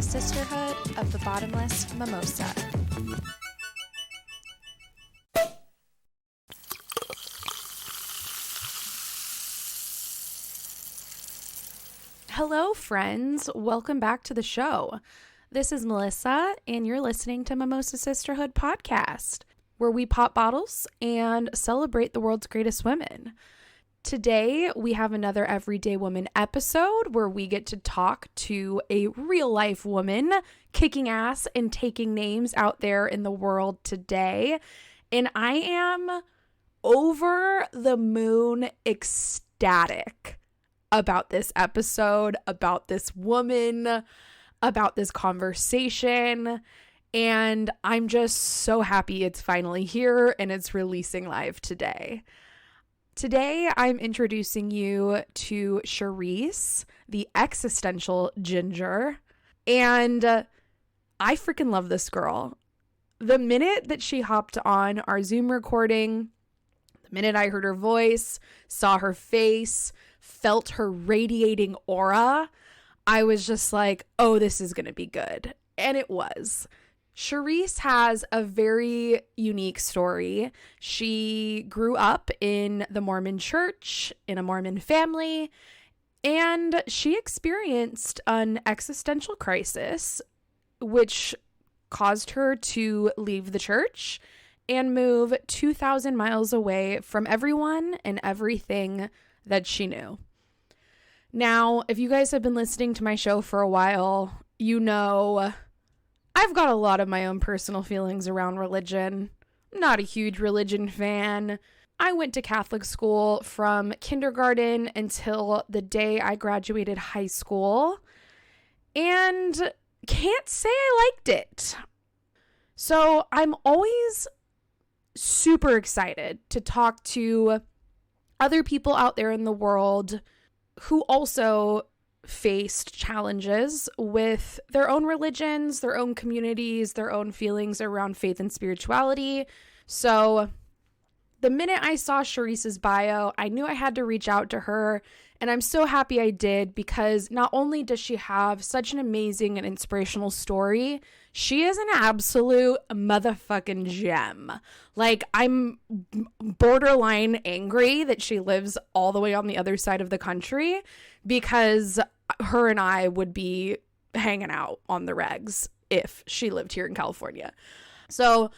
a sisterhood of the bottomless mimosa. Hello, friends. Welcome back to the show. This is Melissa, and you're listening to Mimosa Sisterhood podcast, where we pop bottles and celebrate the world's greatest women. Today, we have another Everyday Woman episode where we get to talk to a real-life woman kicking ass and taking names out there in the world today. And I am over the moon ecstatic about this episode, about this woman, about this conversation. And I'm just so happy it's finally here and it's releasing live today. Today, I'm introducing you to Charisse, the Existential Ginger, and I freaking love this girl. The minute that she hopped on our Zoom recording, the minute I heard her voice, saw her face, felt her radiating aura, I was just like, oh, this is going to be good. And it was. Charisse has a very unique story. She grew up in the Mormon church, in a Mormon family, and she experienced an existential crisis, which caused her to leave the church and move 2,000 miles away from everyone and everything that she knew. Now, if you guys have been listening to my show for a while, you know I've got a lot of my own personal feelings around religion. I'm not a huge religion fan. I went to Catholic school from kindergarten until the day I graduated high school, and can't say I liked it. So I'm always super excited to talk to other people out there in the world who also faced challenges with their own religions, their own communities, their own feelings around faith and spirituality. So the minute I saw Charisse's bio, I knew I had to reach out to her, and I'm so happy I did, because not only does she have such an amazing and inspirational story, she is an absolute motherfucking gem. Like, I'm borderline angry that she lives all the way on the other side of the country, because her and I would be hanging out on the regs if she lived here in California. So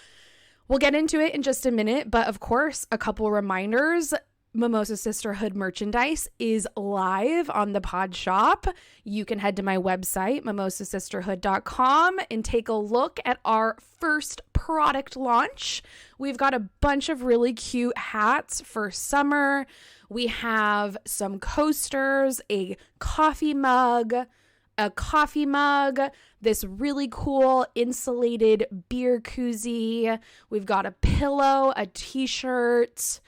we'll get into it in just a minute, but of course, a couple reminders. Mimosa Sisterhood merchandise is live on the pod shop. You can head to my website, mimosasisterhood.com, and take a look at our first product launch. We've got a bunch of really cute hats for summer. We have some coasters, a coffee mug, this really cool insulated beer koozie. We've got a pillow, a t-shirt,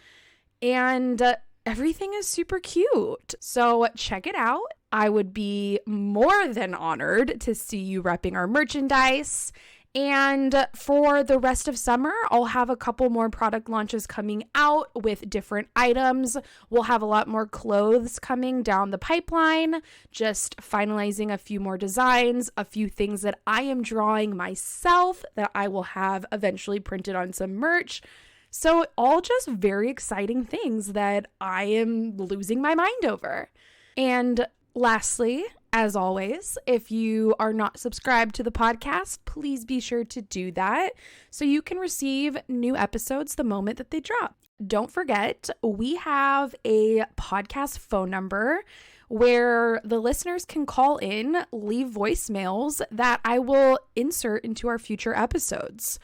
and everything is super cute. So check it out. I would be more than honored to see you repping our merchandise. And for the rest of summer, I'll have a couple more product launches coming out with different items. We'll have a lot more clothes coming down the pipeline, just finalizing a few more designs, a few things that I am drawing myself that I will have eventually printed on some merch. So all just very exciting things that I am losing my mind over. And lastly, as always, if you are not subscribed to the podcast, please be sure to do that so you can receive new episodes the moment that they drop. Don't forget, we have a podcast phone number where the listeners can call in, leave voicemails that I will insert into our future episodes.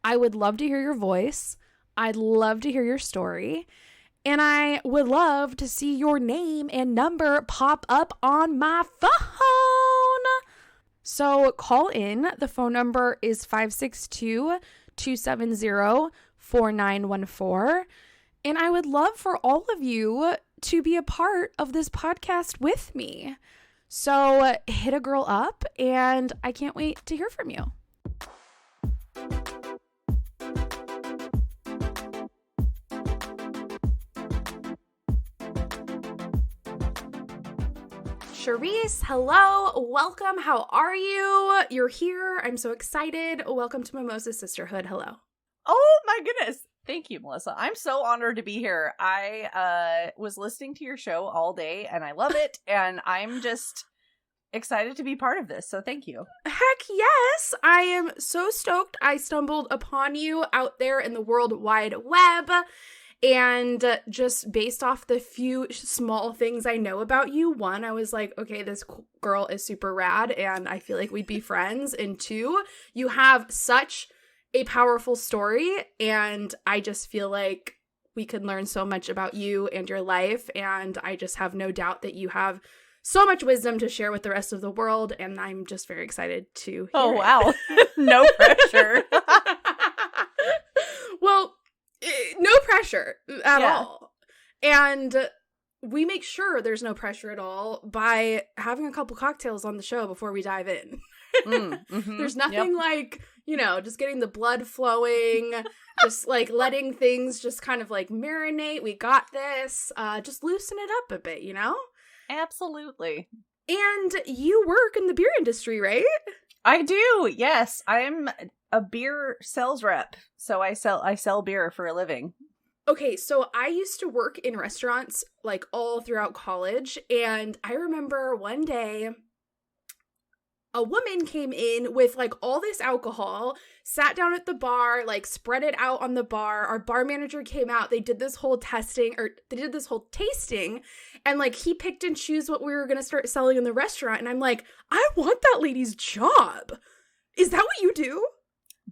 I would love to hear your voice. I'd love to hear your story. And I would love to see your name and number pop up on my phone. So call in. The phone number is 562-270-4914. And I would love for all of you to be a part of this podcast with me. So hit a girl up, and I can't wait to hear from you. Charisse. Hello, welcome. How are you? You're here. I'm so excited. Welcome to Mimosas Sisterhood. Hello. Oh my goodness. Thank you, Melissa. I'm so honored to be here. I was listening to your show all day and I love it. And I'm just excited to be part of this. So thank you. Heck yes. I am so stoked I stumbled upon you out there in the World Wide Web. And just based off the few small things I know about you, one, I was like, okay, this girl is super rad and I feel like we'd be friends. And two, you have such a powerful story, and I just feel like we could learn so much about you and your life, and I just have no doubt that you have so much wisdom to share with the rest of the world, and I'm just very excited to hear it. Wow. No pressure. Well, no pressure at all. And we make sure there's no pressure at all by having a couple cocktails on the show before we dive in. There's nothing like, just getting the blood flowing, just like letting things just kind of like marinate. We got this. Just loosen it up a bit, Absolutely. And you work in the beer industry, right? I do. Yes. I'm a beer sales rep. So I sell beer for a living. Okay, so I used to work in restaurants like all throughout college, and I remember one day a woman came in with like all this alcohol, sat down at the bar, like spread it out on the bar. Our bar manager came out. They did this whole tasting, and like he picked and choose what we were going to start selling in the restaurant. And I'm like, I want that lady's job. Is that what you do?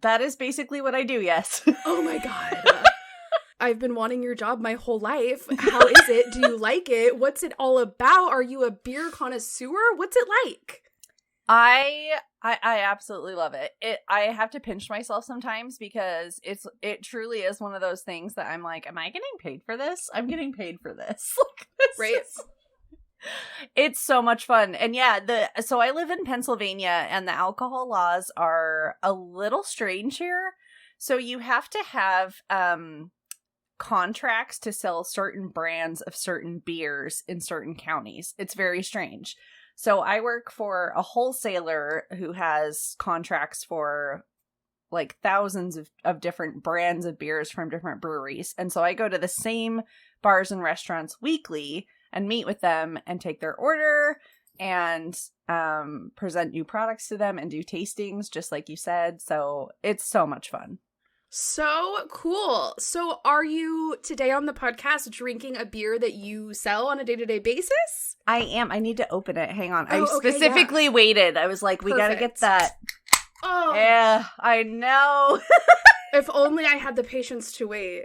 That is basically what I do, yes. Oh my God. I've been wanting your job my whole life. How is it? Do you like it? What's it all about? Are you a beer connoisseur? What's it like? I absolutely love it. I have to pinch myself sometimes because it truly is one of those things that I'm like, am I getting paid for this? I'm getting paid for this. Right. It's so much fun. And yeah, so I live in Pennsylvania and the alcohol laws are a little strange here. So you have to have contracts to sell certain brands of certain beers in certain counties. It's very strange. So I work for a wholesaler who has contracts for like thousands of different brands of beers from different breweries. And so I go to the same bars and restaurants weekly and meet with them and take their order and present new products to them and do tastings, just like you said. So it's so much fun. So cool. So are you today on the podcast drinking a beer that you sell on a day-to-day basis? I am. I need to open it. Hang on. I specifically waited. I was like, we got to get that. Oh. Yeah, I know. If only I had the patience to wait.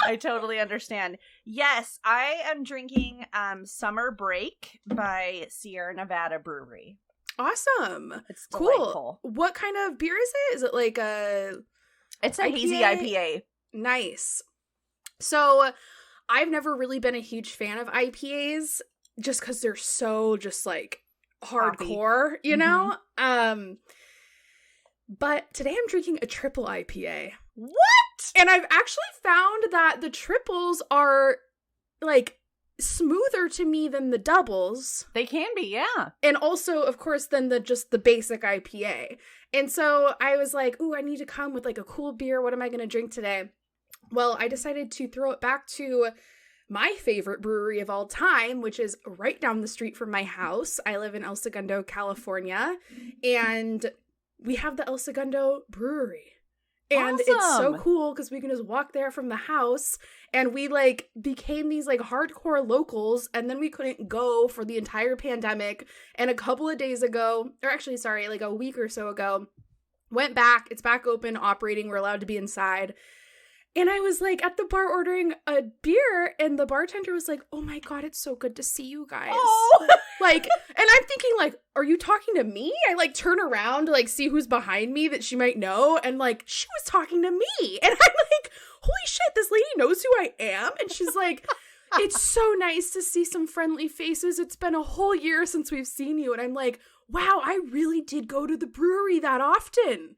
I totally understand. Yes, I am drinking Summer Break by Sierra Nevada Brewery. Awesome. It's delightful. Cool. What kind of beer is it? Is it like It's a IPA? Hazy IPA. Nice. So I've never really been a huge fan of IPAs just because they're so just like hardcore, you know? But today I'm drinking a triple IPA. What? And I've actually found that the triples are like smoother to me than the doubles. They can be, yeah. And also, of course, than the basic IPA. And so I was like, ooh, I need to come with like a cool beer. What am I going to drink today? Well, I decided to throw it back to my favorite brewery of all time, which is right down the street from my house. I live in El Segundo, California, and we have the El Segundo Brewery. And awesome. It's so cool because we can just walk there from the house, and we like became these like hardcore locals, and then we couldn't go for the entire pandemic. And a couple of days ago, or actually, sorry, like a week or so ago, went back. It's back open, operating. We're allowed to be inside. And I was like at the bar ordering a beer, and the bartender was like, oh my God, it's so good to see you guys. Oh. Like, and I'm thinking like, are you talking to me? I like turn around to like see who's behind me that she might know. And like, she was talking to me. And I'm like, holy shit, this lady knows who I am. And she's like, it's so nice to see some friendly faces. It's been a whole year since we've seen you. And I'm like, wow, I really did go to the brewery that often.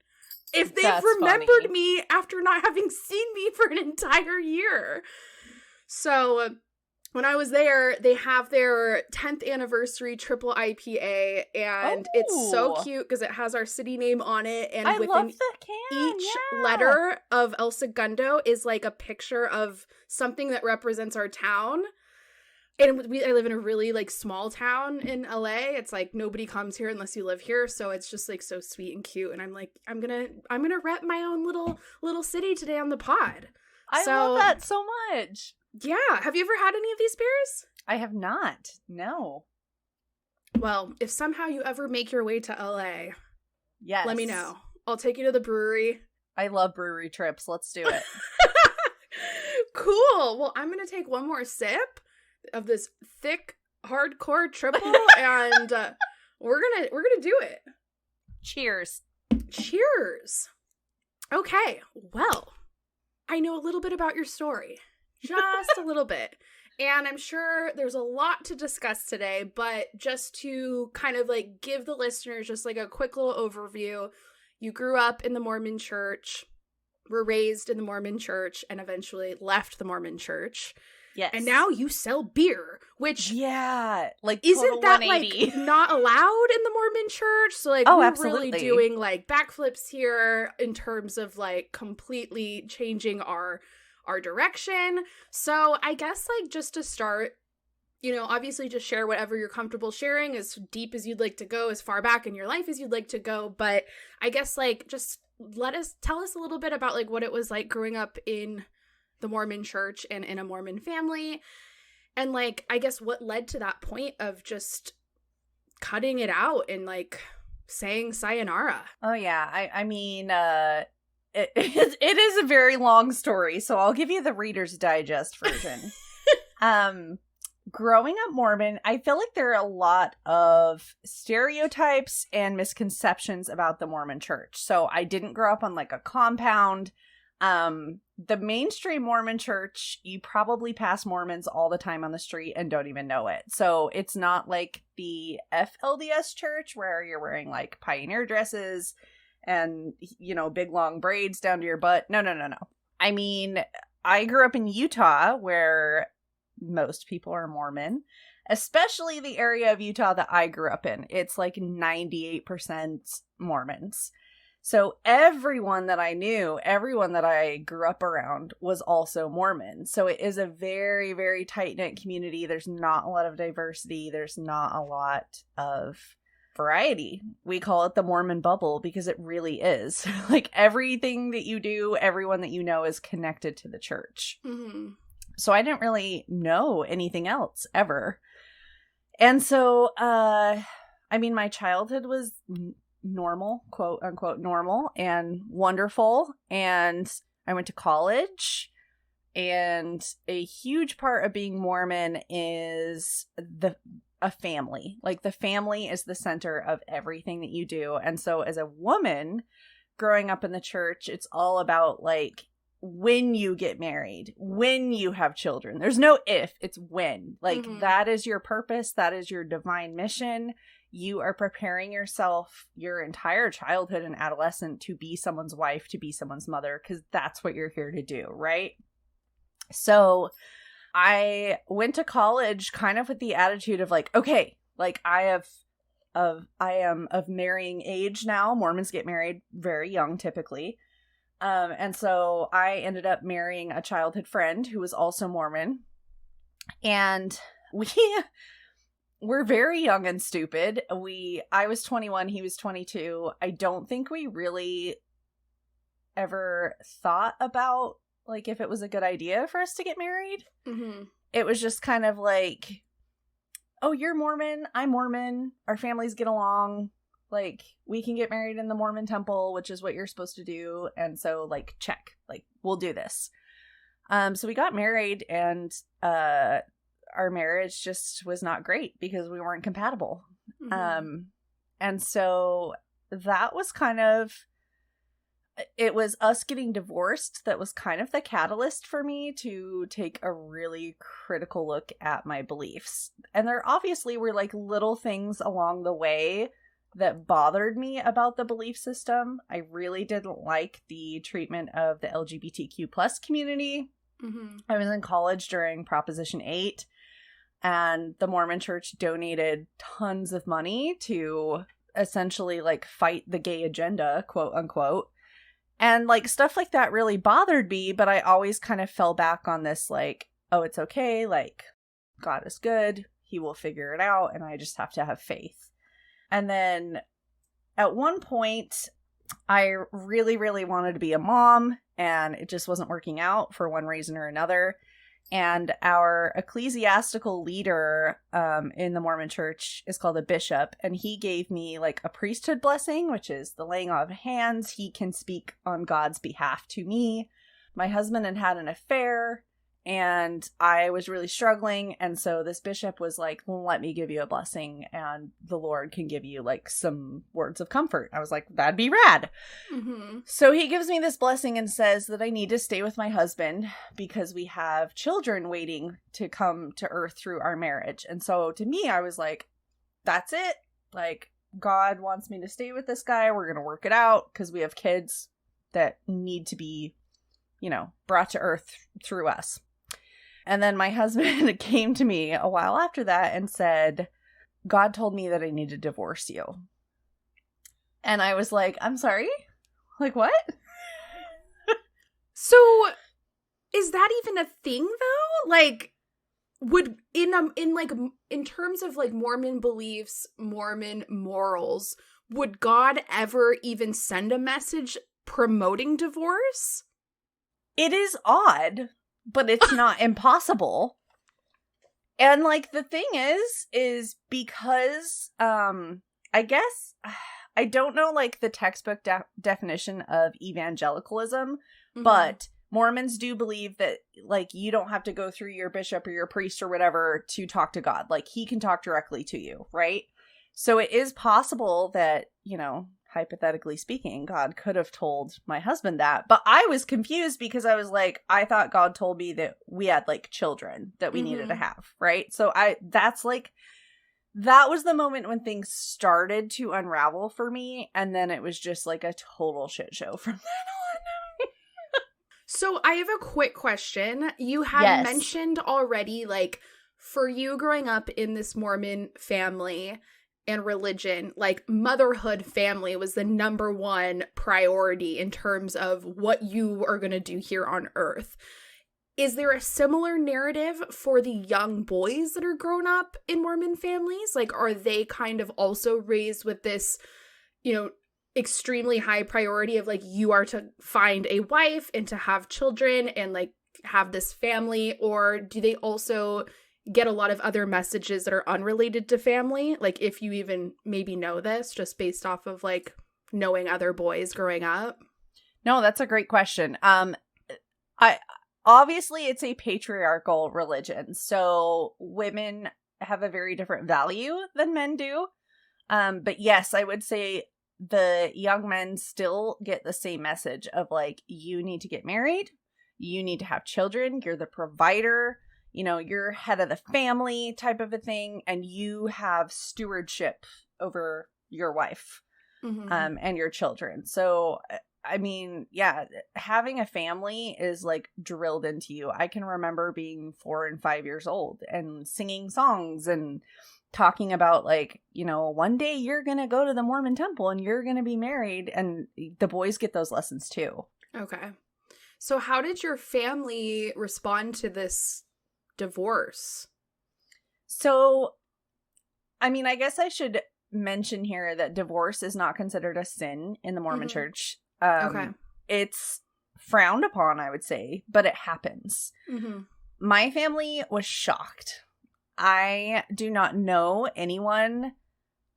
If they've remembered me after not having seen me for an entire year. So when I was there, they have their 10th anniversary triple IPA, and it's so cute because it has our city name on it, and I within love the can. each letter of El Segundo is like a picture of something that represents our town. And I live in a really like small town in LA. It's like nobody comes here unless you live here, so it's just like so sweet and cute. And I'm like, I'm gonna rep my own little city today on the pod. I love that so much. Yeah. Have you ever had any of these beers? I have not. No. Well, if somehow you ever make your way to LA, yes, let me know. I'll take you to the brewery. I love brewery trips. Let's do it. Cool. Well, I'm gonna take one more sip of this thick, hardcore triple, and we're gonna do it. Cheers. Cheers. Okay. Well, I know a little bit about your story. Just a little bit. And I'm sure there's a lot to discuss today, but just to kind of like give the listeners just like a quick little overview, you grew up in the Mormon church, were raised in the Mormon church, and eventually left the Mormon church. Yes. And now you sell beer, which like isn't that like not allowed in the Mormon church? So like we're absolutely. really doing like backflips here in terms of like completely changing our direction. So I guess like just to start, you know, obviously just share whatever you're comfortable sharing, as deep as you'd like to go, as far back in your life as you'd like to go. But I guess like just tell us a little bit about like what it was like growing up in the Mormon church and in a Mormon family, and like I guess what led to that point of just cutting it out and like saying sayonara. Oh yeah, I mean it is a very long story, so I'll give you the Reader's Digest version. Growing up Mormon, I feel like there are a lot of stereotypes and misconceptions about the Mormon church. So I didn't grow up on like a compound. The mainstream Mormon church, you probably pass Mormons all the time on the street and don't even know it. So it's not like the FLDS church where you're wearing like pioneer dresses and, you know, big long braids down to your butt. No. I mean, I grew up in Utah where most people are Mormon, especially the area of Utah that I grew up in. It's like 98% Mormons. So everyone that I knew, everyone that I grew up around was also Mormon. So it is a very, very tight-knit community. There's not a lot of diversity. There's not a lot of variety. We call it the Mormon bubble because it really is. Like everything that you do, everyone that you know is connected to the church. Mm-hmm. So I didn't really know anything else ever. And so, I mean, my childhood was normal, quote unquote normal, and wonderful. And I went to college, and a huge part of being Mormon is a family. Like the family is the center of everything that you do. And so as a woman growing up in the church, it's all about like when you get married, when you have children. There's no if, it's when. Like that is your purpose. That is your divine mission. You are preparing yourself your entire childhood and adolescent to be someone's wife, to be someone's mother, because that's what you're here to do, right? So I went to college kind of with the attitude of like, okay, like I am of marrying age now. Mormons get married very young typically. And so I ended up marrying a childhood friend who was also Mormon. And we're very young and stupid. I was 21, he was 22. I don't think we really ever thought about like if it was a good idea for us to get married. Mm-hmm. It was just kind of like, oh, you're Mormon, I'm Mormon, our families get along. Like, we can get married in the Mormon temple, which is what you're supposed to do. And so, like, check. Like, we'll do this. So we got married, and our marriage just was not great because we weren't compatible. Mm-hmm. And so that was kind of... It was us getting divorced that was kind of the catalyst for me to take a really critical look at my beliefs. And there obviously were, like, little things along the way that bothered me about the belief system. I really didn't like the treatment of the LGBTQ plus community. Mm-hmm. I was in college during Proposition 8, and the Mormon Church donated tons of money to essentially like fight the gay agenda, quote unquote. And like stuff like that really bothered me, but I always kind of fell back on this like, oh, it's okay, like God is good, he will figure it out, and I just have to have faith. And then at one point, I really, really wanted to be a mom, and it just wasn't working out for one reason or another. And our ecclesiastical leader in the Mormon Church is called a bishop, and he gave me like a priesthood blessing, which is the laying on of hands. He can speak on God's behalf to me. My husband had an affair, and I was really struggling, and so this bishop was like, let me give you a blessing, and the Lord can give you like some words of comfort. I was like, that'd be rad. Mm-hmm. So he gives me this blessing and says that I need to stay with my husband because we have children waiting to come to earth through our marriage. And so to me, I was like, that's it. Like, God wants me to stay with this guy. We're going to work it out because we have kids that need to be, you know, brought to earth through us. And then my husband came to me a while after that and said, God told me that I need to divorce you. And I was like, I'm sorry? Like, what? So, is that even a thing, though? Like, would, in terms of, like, Mormon beliefs, Mormon morals, would God ever even send a message promoting divorce? It is odd. But it's not impossible. And, like, the thing is because, I guess, I don't know, like, the textbook definition of evangelicalism, but Mormons do believe that, like, you don't have to go through your bishop or your priest or whatever to talk to God. Like, he can talk directly to you, right? So it is possible that, you know, hypothetically speaking, God could have told my husband that. But I was confused because I was like, I thought God told me that we had like children that we needed to have, right? So that was the moment when things started to unravel for me. And then it was just like a total shit show from then on. So I have a quick question. You had mentioned already, like, for you growing up in this Mormon family and religion, like, motherhood family was the number one priority in terms of what you are going to do here on earth. Is there a similar narrative for the young boys that are grown up in Mormon families? Like, are they kind of also raised with this, you know, extremely high priority of, like, you are to find a wife and to have children and, like, have this family? Or do they also get a lot of other messages that are unrelated to family? Like, if you even maybe know this, just based off of, like, knowing other boys growing up? No, that's a great question. Obviously it's a patriarchal religion, so women have a very different value than men do. But yes, I would say the young men still get the same message of, like, you need to get married, you need to have children, you're the provider, you know, you're head of the family type of a thing, and you have stewardship over your wife and your children. So, I mean, yeah, having a family is, like, drilled into you. I can remember being 4 and 5 years old and singing songs and talking about, like, you know, one day you're going to go to the Mormon temple and you're going to be married. And the boys get those lessons too. Okay. So how did your family respond to this divorce? So, I mean, I guess I should mention here that divorce is not considered a sin in the Mormon Church. Okay. It's frowned upon, I would say, but it happens. My family was shocked. I do not know anyone,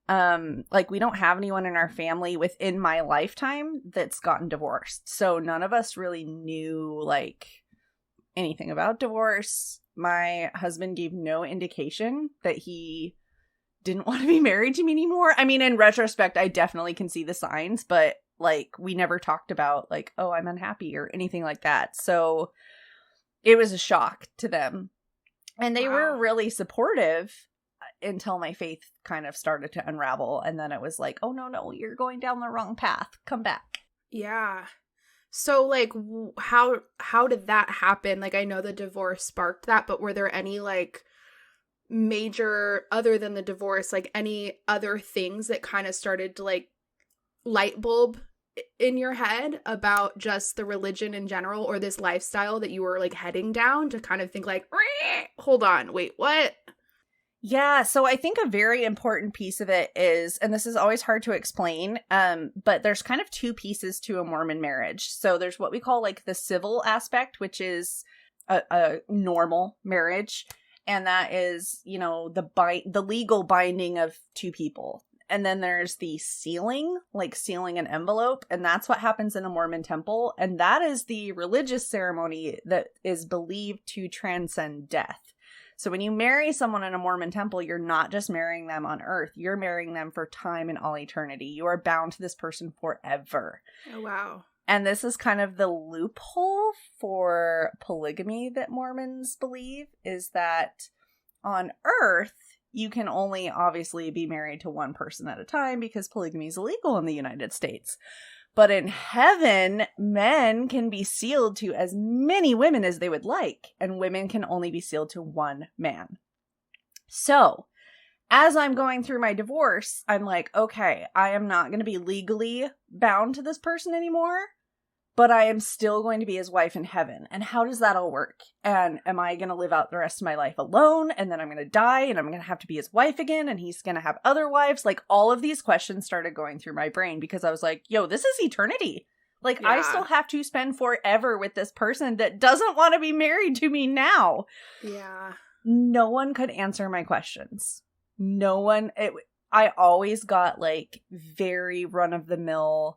like, we don't have anyone in our family within my lifetime that's gotten divorced. So none of us really knew, like, anything about divorce. My husband gave no indication that he didn't want to be married to me anymore. I mean, in retrospect, I definitely can see the signs, but, like, we never talked about, like, oh, I'm unhappy or anything like that. So it was a shock to them. And they were really supportive until my faith kind of started to unravel. And then it was like, oh, no, you're going down the wrong path. Come back. Yeah. So, like, how did that happen? Like, I know the divorce sparked that, but were there any, like, major, other than the divorce, like any other things that kind of started to like light bulb in your head about just the religion in general or this lifestyle that you were like heading down to kind of think like, hold on, wait, what? Yeah, so I think a very important piece of it is, and this is always hard to explain, but there's kind of two pieces to a Mormon marriage. So there's what we call like the civil aspect, which is a normal marriage, and that is, you know, the legal binding of two people. And then there's the sealing, like sealing an envelope, and that's what happens in a Mormon temple, and that is the religious ceremony that is believed to transcend death. So when you marry someone in a Mormon temple, you're not just marrying them on earth. You're marrying them for time and all eternity. You are bound to this person forever. Oh, wow. And this is kind of the loophole for polygamy that Mormons believe, is that on earth, you can only obviously be married to one person at a time because polygamy is illegal in the United States. But in heaven, men can be sealed to as many women as they would like, and women can only be sealed to one man. So, as I'm going through my divorce, I'm like, okay, I am not going to be legally bound to this person anymore, but I am still going to be his wife in heaven. And how does that all work? And am I going to live out the rest of my life alone? And then I'm going to die and I'm going to have to be his wife again. And he's going to have other wives. Like, all of these questions started going through my brain because I was like, yo, this is eternity. Like, I still have to spend forever with this person that doesn't want to be married to me now. Yeah. No one could answer my questions. No one. I always got like very run-of-the-mill,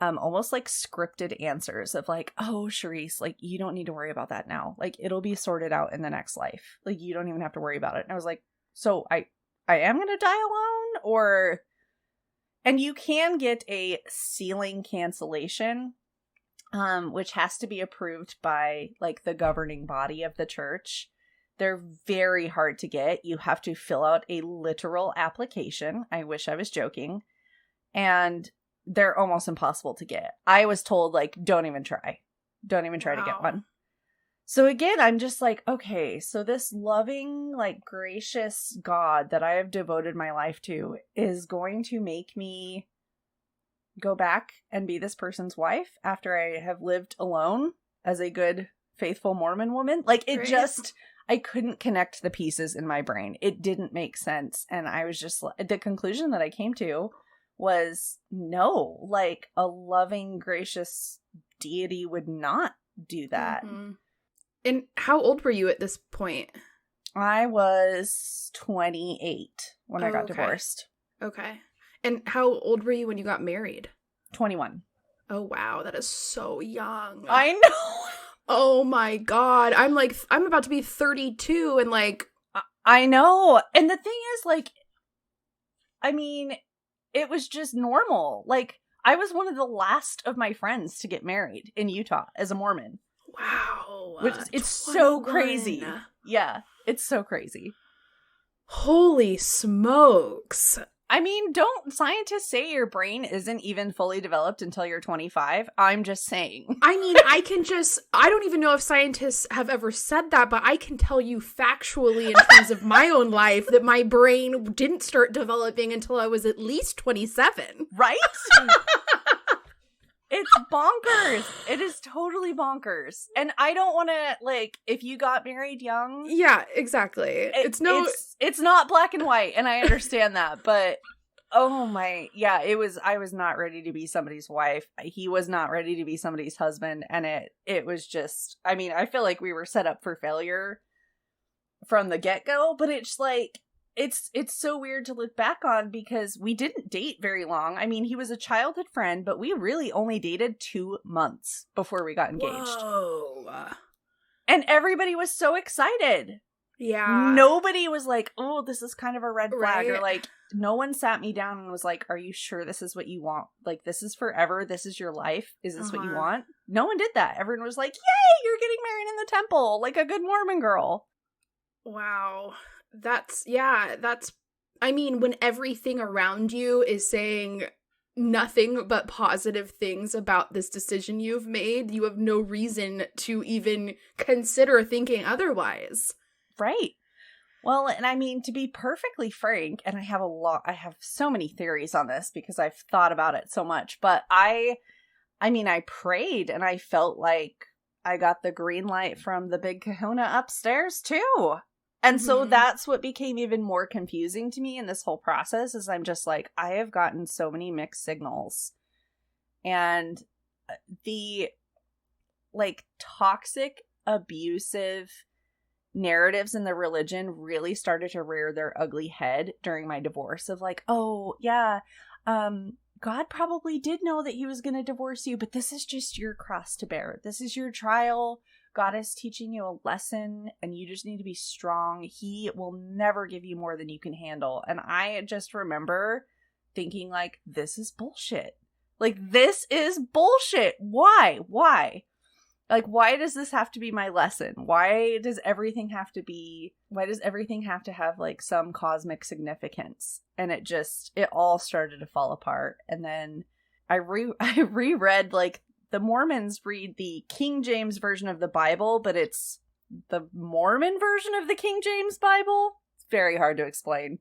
almost like scripted answers of like, oh, Charisse, like, you don't need to worry about that now. Like, it'll be sorted out in the next life. Like, you don't even have to worry about it. And I was like, so I am going to die alone? Or, and you can get a sealing cancellation, which has to be approved by like the governing body of the church. They're very hard to get. You have to fill out a literal application. I wish I was joking. And they're almost impossible to get. I was told, like, don't even try. Don't even try to get one. So again, I'm just like, okay, so this loving, like, gracious God that I have devoted my life to is going to make me go back and be this person's wife after I have lived alone as a good, faithful Mormon woman? Like, it just, I couldn't connect the pieces in my brain. It didn't make sense. And I was just, the conclusion that I came to was no, like, a loving, gracious deity would not do that. Mm-hmm. And how old were you at this point? I was 28 when I got divorced. Okay. And how old were you when you got married? 21. Oh, wow. That is so young. I know. Oh, my God. I'm about to be 32 and like. I know. And the thing is, like, I mean, it was just normal. Like, I was one of the last of my friends to get married in Utah as a Mormon. Wow. Which it's so crazy. Yeah, it's so crazy. Holy smokes. I mean, don't scientists say your brain isn't even fully developed until you're 25? I'm just saying. I mean, I don't even know if scientists have ever said that, but I can tell you factually in terms of my own life that my brain didn't start developing until I was at least 27. Right? It's bonkers. It is totally bonkers. And I don't want to, like, if you got married young. Yeah, exactly. It's not black and white, and I understand that, but oh my, yeah, I was not ready to be somebody's wife. He was not ready to be somebody's husband, and it was just, I mean, I feel like we were set up for failure from the get-go, but it's like, it's so weird to look back on because we didn't date very long. I mean, he was a childhood friend, but we really only dated 2 months before we got engaged. Whoa. And everybody was so excited. Yeah. Nobody was like, oh, this is kind of a red flag. Right. Or like, no one sat me down and was like, are you sure this is what you want? Like, this is forever. This is your life. Is this what you want? No one did that. Everyone was like, yay, you're getting married in the temple. Like a good Mormon girl. Wow. I mean, when everything around you is saying nothing but positive things about this decision you've made, you have no reason to even consider thinking otherwise. Right. Well, and I mean, to be perfectly frank, and I have so many theories on this because I've thought about it so much, but I prayed and I felt like I got the green light from the big kahuna upstairs too. And so that's what became even more confusing to me in this whole process is I'm just like, I have gotten so many mixed signals. And the like toxic, abusive narratives in the religion really started to rear their ugly head during my divorce of like, oh yeah, God probably did know that he was going to divorce you, but this is just your cross to bear. This is your trial. God is teaching you a lesson and you just need to be strong. He will never give you more than you can handle. And I just remember thinking like, this is bullshit. Like, this is bullshit. Why? Like, why does this have to be my lesson? Why does everything have to have like some cosmic significance? And it all started to fall apart. And then I reread, like, the Mormons read the King James version of the Bible, but it's the Mormon version of the King James Bible. It's very hard to explain.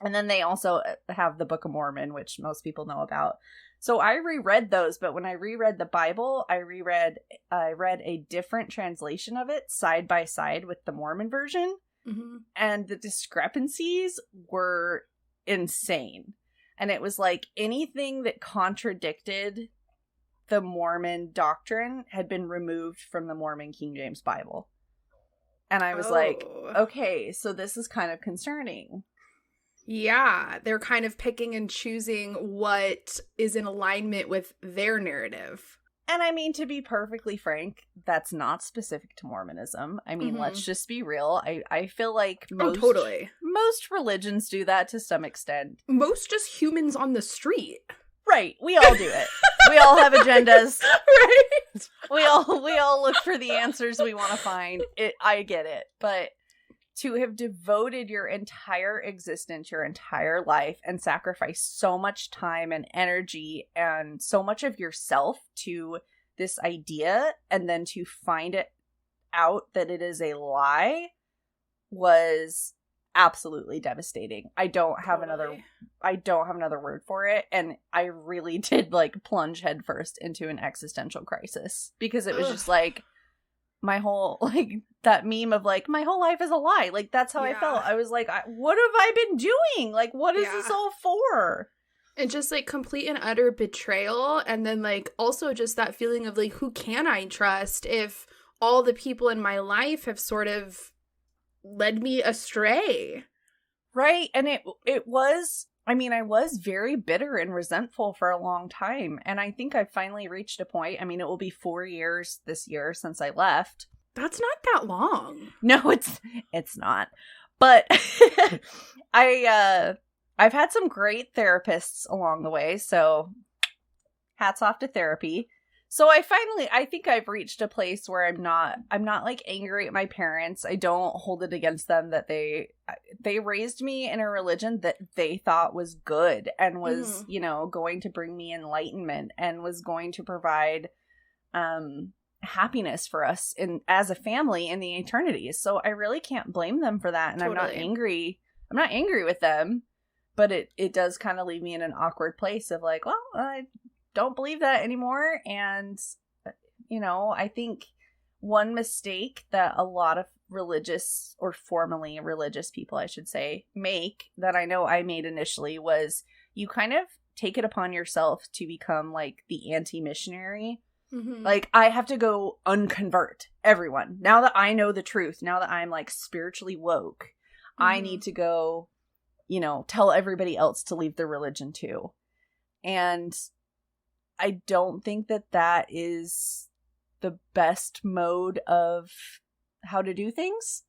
And then they also have the Book of Mormon, which most people know about. So I reread those, but when I reread the Bible, I read a different translation of it side by side with the Mormon version. Mm-hmm. And the discrepancies were insane. And it was like anything that contradicted the Mormon doctrine had been removed from the Mormon King James Bible. And I was like, okay, so this is kind of concerning. Yeah, they're kind of picking and choosing what is in alignment with their narrative. And I mean, to be perfectly frank, that's not specific to Mormonism. I mean, let's just be real. I feel like most religions do that to some extent. Most just humans on the street. Right. We all do it. We all have agendas. Right. We all look for the answers we want to find. I get it. But to have devoted your entire existence, your entire life, and sacrificed so much time and energy and so much of yourself to this idea, and then to find it out that it is a lie, was absolutely devastating. I don't have another word for it, and I really did like plunge headfirst into an existential crisis because it was just like my whole, like, that meme of, like, my whole life is a lie. Like, that's how I felt. I was like, what have I been doing? Like, what is this all for? And just, like, complete and utter betrayal. And then, like, also just that feeling of, like, who can I trust if all the people in my life have sort of led me astray? Right. And it was... I mean, I was very bitter and resentful for a long time, and I think I finally reached a point. I mean, it will be 4 years this year since I left. That's not that long. No, it's not. But I've had some great therapists along the way, so hats off to therapy. So I think I've reached a place where I'm not like angry at my parents. I don't hold it against them that they raised me in a religion that they thought was good and was, going to bring me enlightenment and was going to provide happiness for us as a family in the eternities. So I really can't blame them for that. And totally. I'm not angry with them, but it does kind of leave me in an awkward place of like, well, I don't believe that anymore. And, I think one mistake that a lot of religious or formerly religious people, I should say, make, that I know I made initially, was you kind of take it upon yourself to become like the anti-missionary. Mm-hmm. Like, I have to go unconvert everyone. Now that I know the truth, now that I'm like spiritually woke, I need to go, tell everybody else to leave their religion too. And I don't think that is the best mode of how to do things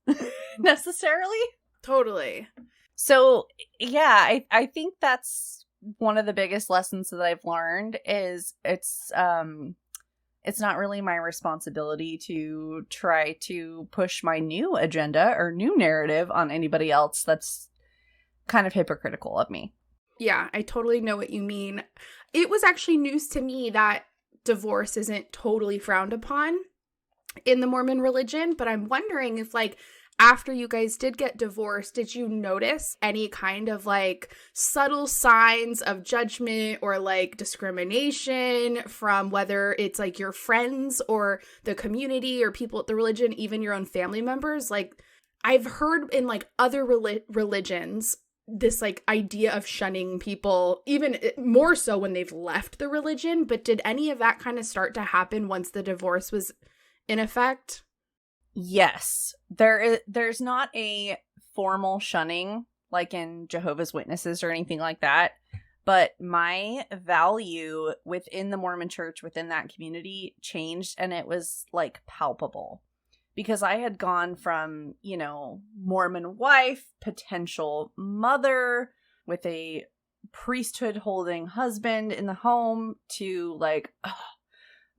necessarily. Totally. So, yeah, I think that's one of the biggest lessons that I've learned is it's not really my responsibility to try to push my new agenda or new narrative on anybody else. That's kind of hypocritical of me. Yeah, I totally know what you mean. It was actually news to me that divorce isn't totally frowned upon in the Mormon religion, but I'm wondering if, like, after you guys did get divorced, did you notice any kind of like subtle signs of judgment or like discrimination from whether it's like your friends or the community or people at the religion, even your own family members? Like, I've heard in like other religions, this like idea of shunning people, even more so when they've left the religion. But did any of that kind of start to happen once the divorce was in effect? Yes. There's not a formal shunning like in Jehovah's Witnesses or anything like that. But my value within the Mormon church, within that community, changed, and it was like palpable. Because I had gone from, you know, Mormon wife, potential mother with a priesthood holding husband in the home to like,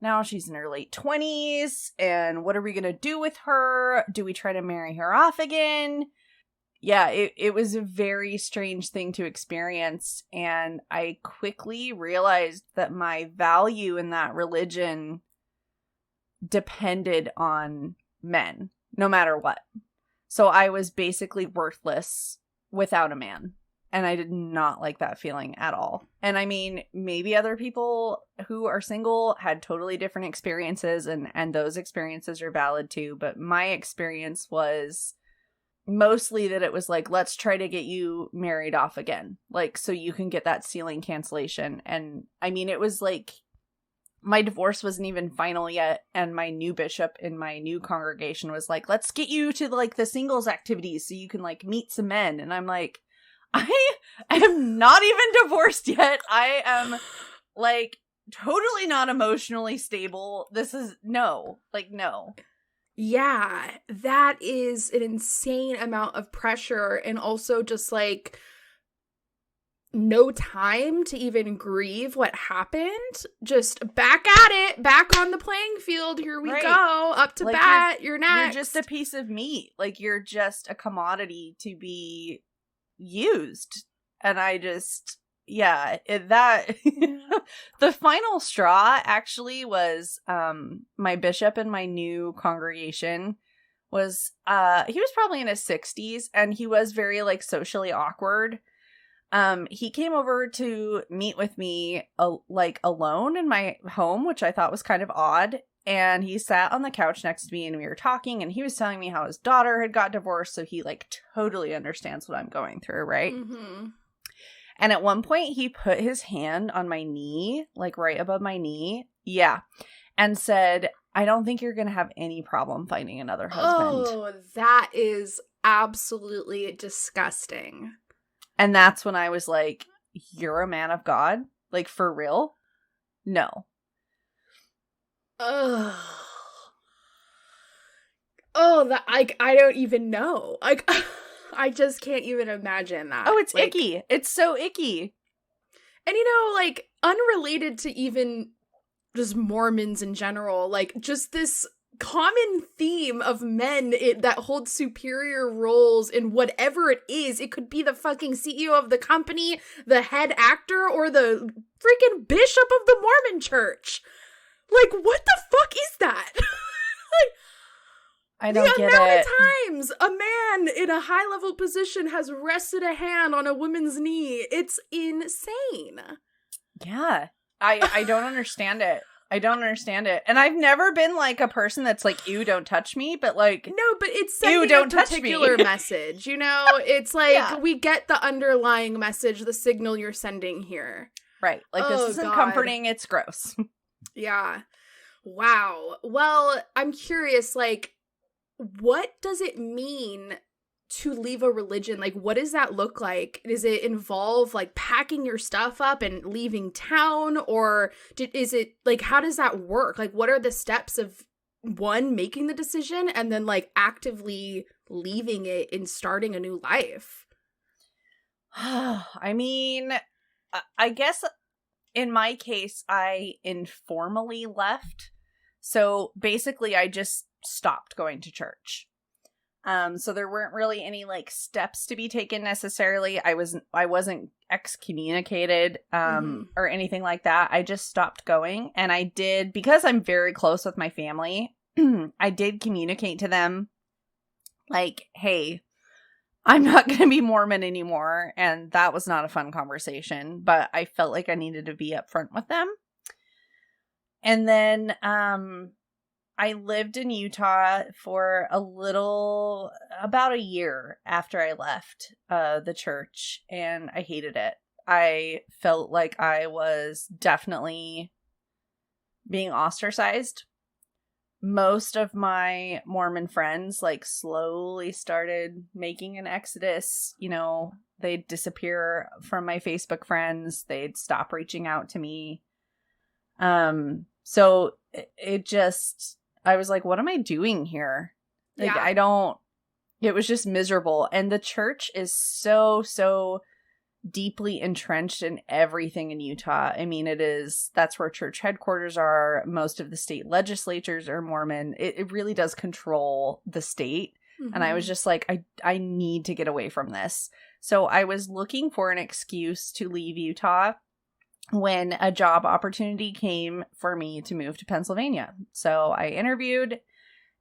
now she's in her late 20s, and what are we going to do with her? Do we try to marry her off again? Yeah, it was a very strange thing to experience, and I quickly realized that my value in that religion depended on men, no matter what. So I was basically worthless without a man. And I did not like that feeling at all. And I mean, maybe other people who are single had totally different experiences, and those experiences are valid too. But my experience was mostly that it was like, let's try to get you married off again. Like, so you can get that ceiling cancellation. And I mean, it was like, my divorce wasn't even final yet, and my new bishop in my new congregation was like, let's get you to like the singles activities so you can like meet some men. And I'm like, I am not even divorced yet. I am like totally not emotionally stable. This is no. Yeah, that is an insane amount of pressure, and also just like no time to even grieve what happened. Just back at it, back on the playing field. Here we go, up to like bat. You're next. You're just a piece of meat. Like, you're just a commodity to be used. And I just, yeah, the final straw actually was my bishop in my new congregation was he was probably in his 60s, and he was very like socially awkward. He came over to meet with me like alone in my home, which I thought was kind of odd. And he sat on the couch next to me, and we were talking, and he was telling me how his daughter had got divorced. So he like totally understands what I'm going through. Right. Mm-hmm. And at one point he put his hand on my knee, like right above my knee. Yeah. And said, I don't think you're going to have any problem finding another husband. Oh, that is absolutely disgusting. And that's when I was like, you're a man of God? Like, for real? No. Ugh. Oh, that I don't even know. Like, I just can't even imagine that. Oh, it's like, icky. It's so icky. And, you know, like, unrelated to even just Mormons in general, like, just this common theme of men that hold superior roles in whatever it is. It could be the fucking CEO of the company, the head actor, or the freaking bishop of the Mormon church. Like, what the fuck is that? Like, I don't get it. The amount of times a man in a high-level position has rested a hand on a woman's knee, it's insane. Yeah. I don't understand it. I don't understand it. And I've never been like a person that's like, ew, don't touch me, but like, no, but it's sending a particular message, you know? It's like, we get the underlying message, the signal you're sending here. Right. Like, this isn't comforting, it's gross. Yeah. Wow. Well, I'm curious, like, what does it mean to leave a religion? Like, what does that look like? Does it involve like packing your stuff up and leaving town, or is it like, how does that work? Like, what are the steps of one, making the decision, and then like actively leaving it and starting a new life? I mean, I guess in my case, I informally left. So basically I just stopped going to church. So there weren't really any like steps to be taken necessarily. I wasn't excommunicated or anything like that. I just stopped going, and I did, because I'm very close with my family, I did communicate to them like, hey, I'm not going to be Mormon anymore. And that was not a fun conversation, but I felt like I needed to be upfront with them. And then I lived in Utah for about a year after I left the church, and I hated it. I felt like I was definitely being ostracized. Most of my Mormon friends like slowly started making an exodus. You know, they'd disappear from my Facebook friends. They'd stop reaching out to me. So it just, I was like, what am I doing here? Like, Yeah. it was just miserable. And the church is so deeply entrenched in everything in Utah. I mean, that's where church headquarters are. Most of the state legislatures are Mormon. It really does control the state. Mm-hmm. And I was just like, I need to get away from this. So I was looking for an excuse to leave Utah when a job opportunity came for me to move to Pennsylvania. So I interviewed,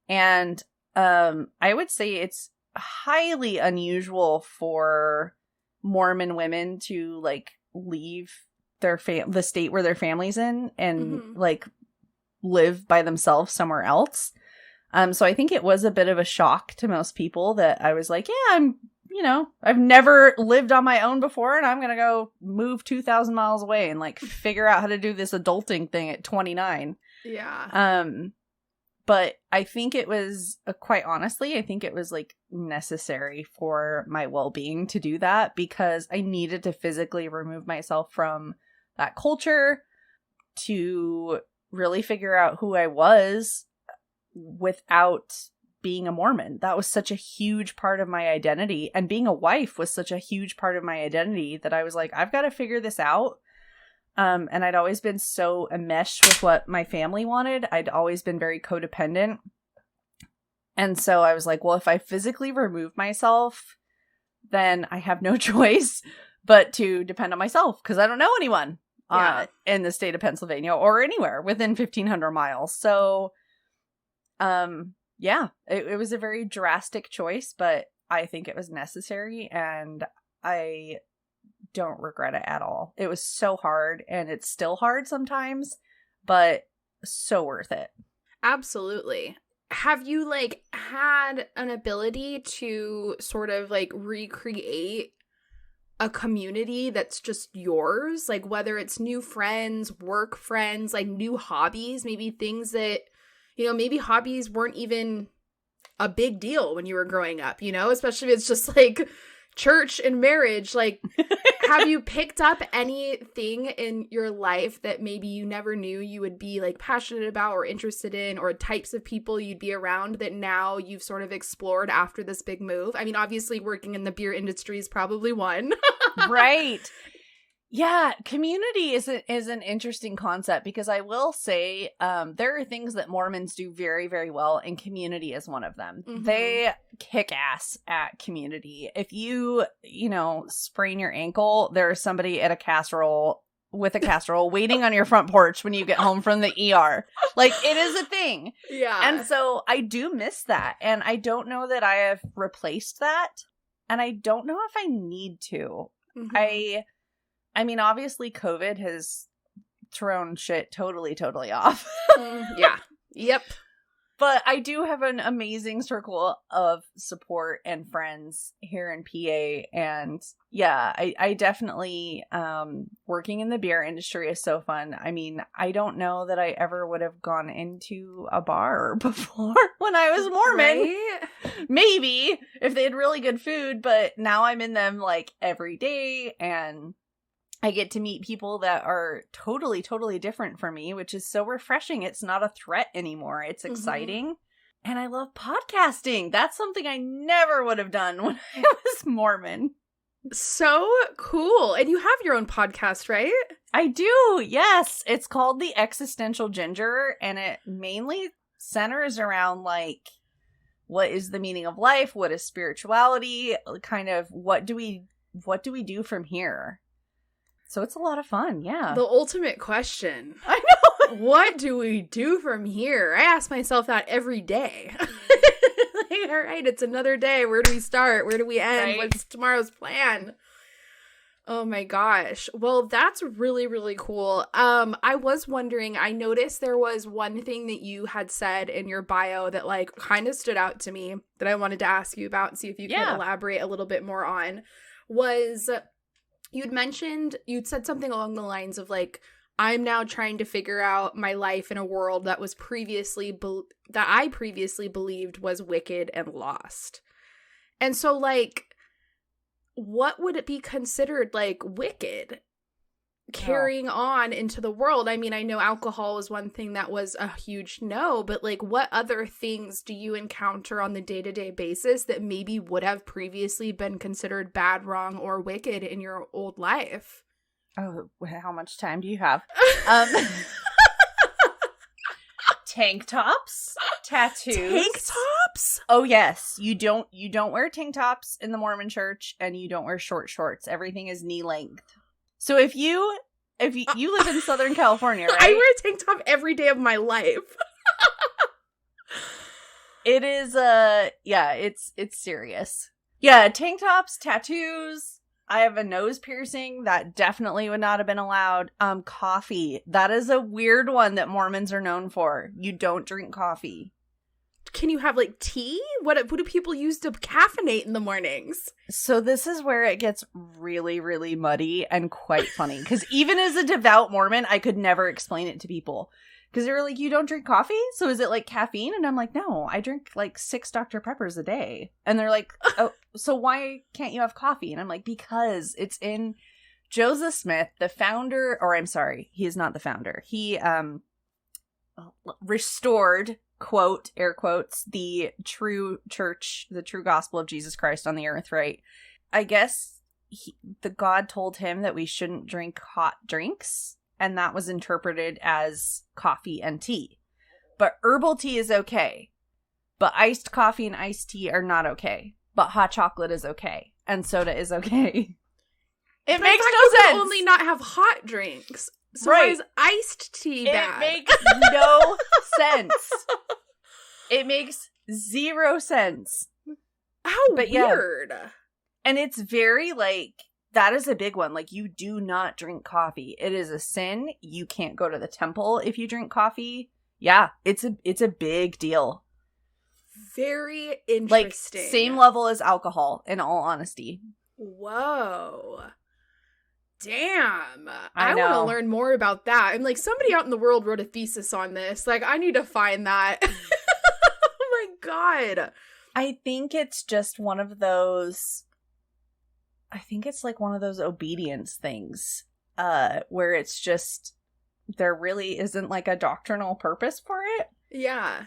and I would say it's highly unusual for Mormon women to like leave the state where their family's in and like live by themselves somewhere else. So I think it was a bit of a shock to most people that I was like, yeah, I've never lived on my own before, and I'm going to go move 2,000 miles away and like figure out how to do this adulting thing at 29. Yeah. But I think it was, quite honestly, I think it was like necessary for my well-being to do that, because I needed to physically remove myself from that culture to really figure out who I was without being a Mormon. That was such a huge part of my identity. And being a wife was such a huge part of my identity that I was like, I've got to figure this out. And I'd always been so enmeshed with what my family wanted. I'd always been very codependent. And so I was like, well, if I physically remove myself, then I have no choice but to depend on myself, because I don't know anyone in the state of Pennsylvania or anywhere within 1,500 miles. So, it was a very drastic choice, but I think it was necessary, and I don't regret it at all. It was so hard, and it's still hard sometimes, but so worth it. Absolutely. Have you like had an ability to sort of like recreate a community that's just yours? Like whether it's new friends, work friends, like new hobbies, maybe things that, maybe hobbies weren't even a big deal when you were growing up, especially if it's just like church and marriage. Like, have you picked up anything in your life that maybe you never knew you would be like passionate about or interested in, or types of people you'd be around that now you've sort of explored after this big move? I mean, obviously working in the beer industry is probably one. Right. Yeah, community is an interesting concept, because I will say there are things that Mormons do very, very well, and community is one of them. Mm-hmm. They kick ass at community. If you, sprain your ankle, there's somebody at a casserole waiting on your front porch when you get home from the ER. Like, it is a thing. Yeah. And so I do miss that. And I don't know that I have replaced that. And I don't know if I need to. Mm-hmm. I mean, obviously, COVID has thrown shit totally off. Yeah. Yep. But I do have an amazing circle of support and friends here in PA. And yeah, I definitely, working in the beer industry is so fun. I mean, I don't know that I ever would have gone into a bar before when I was Mormon. Right? Maybe if they had really good food, but now I'm in them like every day, and I get to meet people that are totally different from me, which is so refreshing. It's not a threat anymore. It's exciting. Mm-hmm. And I love podcasting. That's something I never would have done when I was Mormon. So cool. And you have your own podcast, right? I do. Yes. It's called The Existential Ginger, and it mainly centers around like, what is the meaning of life? What is spirituality? Kind of what do we do from here? So it's a lot of fun, yeah. The ultimate question. I know. What do we do from here? I ask myself that every day. All right, it's another day. Where do we start? Where do we end? Right? What's tomorrow's plan? Oh my gosh. Well, that's really, really cool. I was wondering, I noticed there was one thing that you had said in your bio that like kind of stood out to me that I wanted to ask you about and see if you could elaborate a little bit more on. Was you'd said something along the lines of like, I'm now trying to figure out my life in a world that was that I previously believed was wicked and lost. And so like, what would it be considered like wicked carrying on into the world? I mean, I know alcohol was one thing that was a huge no, but like what other things do you encounter on the day-to-day basis that maybe would have previously been considered bad, wrong, or wicked in your old life? Oh, how much time do you have? Tank tops, tattoos. Tank tops? Oh yes, you don't wear tank tops in the Mormon church, and you don't wear short shorts. Everything is knee length. So if you live in Southern California, right? I wear a tank top every day of my life. It is it's serious. Yeah, tank tops, tattoos. I have a nose piercing that definitely would not have been allowed. Coffee. That is a weird one that Mormons are known for. You don't drink coffee. Can you have like tea? What do people use to caffeinate in the mornings? So this is where it gets really, really muddy and quite funny. Because even as a devout Mormon, I could never explain it to people. Because they were like, you don't drink coffee? So is it like caffeine? And I'm like, no, I drink like 6 Dr. Peppers a day. And they're like, oh, so why can't you have coffee? And I'm like, because it's in Joseph Smith, the founder, or I'm sorry, he is not the founder. He restored, quote, air quotes, the true church, the true gospel of Jesus Christ on the earth, right? I guess the God told him that we shouldn't drink hot drinks. And that was interpreted as coffee and tea. But herbal tea is okay. But iced coffee and iced tea are not okay. But hot chocolate is okay. And soda is okay. It makes no sense. Only not have hot drinks. So right. Why is iced tea bad? It makes no sense. It makes 0 sense. How weird. Yeah. And it's very like, that is a big one. Like, you do not drink coffee. It is a sin. You can't go to the temple if you drink coffee. Yeah, it's a big deal. Very interesting. Like, same level as alcohol, in all honesty. Whoa. Damn. I want to learn more about that. I'm like, somebody out in the world wrote a thesis on this. Like, I need to find that. Oh my God. I think it's just one of those... I think it's like one of those obedience things where it's just there really isn't like a doctrinal purpose for it. Yeah.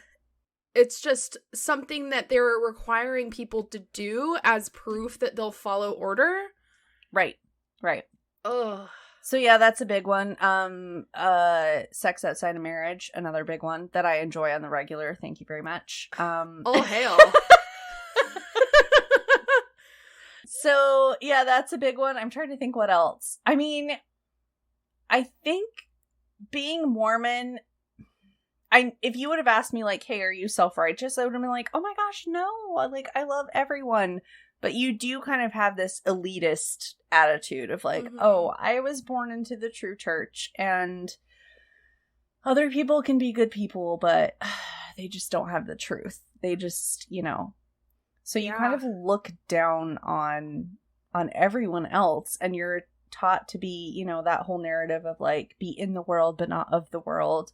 It's just something that they're requiring people to do as proof that they'll follow order. Right. Ugh. So yeah, that's a big one. Sex outside of marriage, another big one that I enjoy on the regular. Thank you very much. Oh, hail. So, yeah, that's a big one. I'm trying to think what else. I mean, I think being Mormon, if you would have asked me, like, hey, are you self-righteous? I would have been like, oh my gosh, no. Like, I love everyone. But you do kind of have this elitist attitude of like, oh, I was born into the true church and other people can be good people, but they just don't have the truth. They just, So you kind of look down on everyone else, and you're taught to be, that whole narrative of like, be in the world, but not of the world,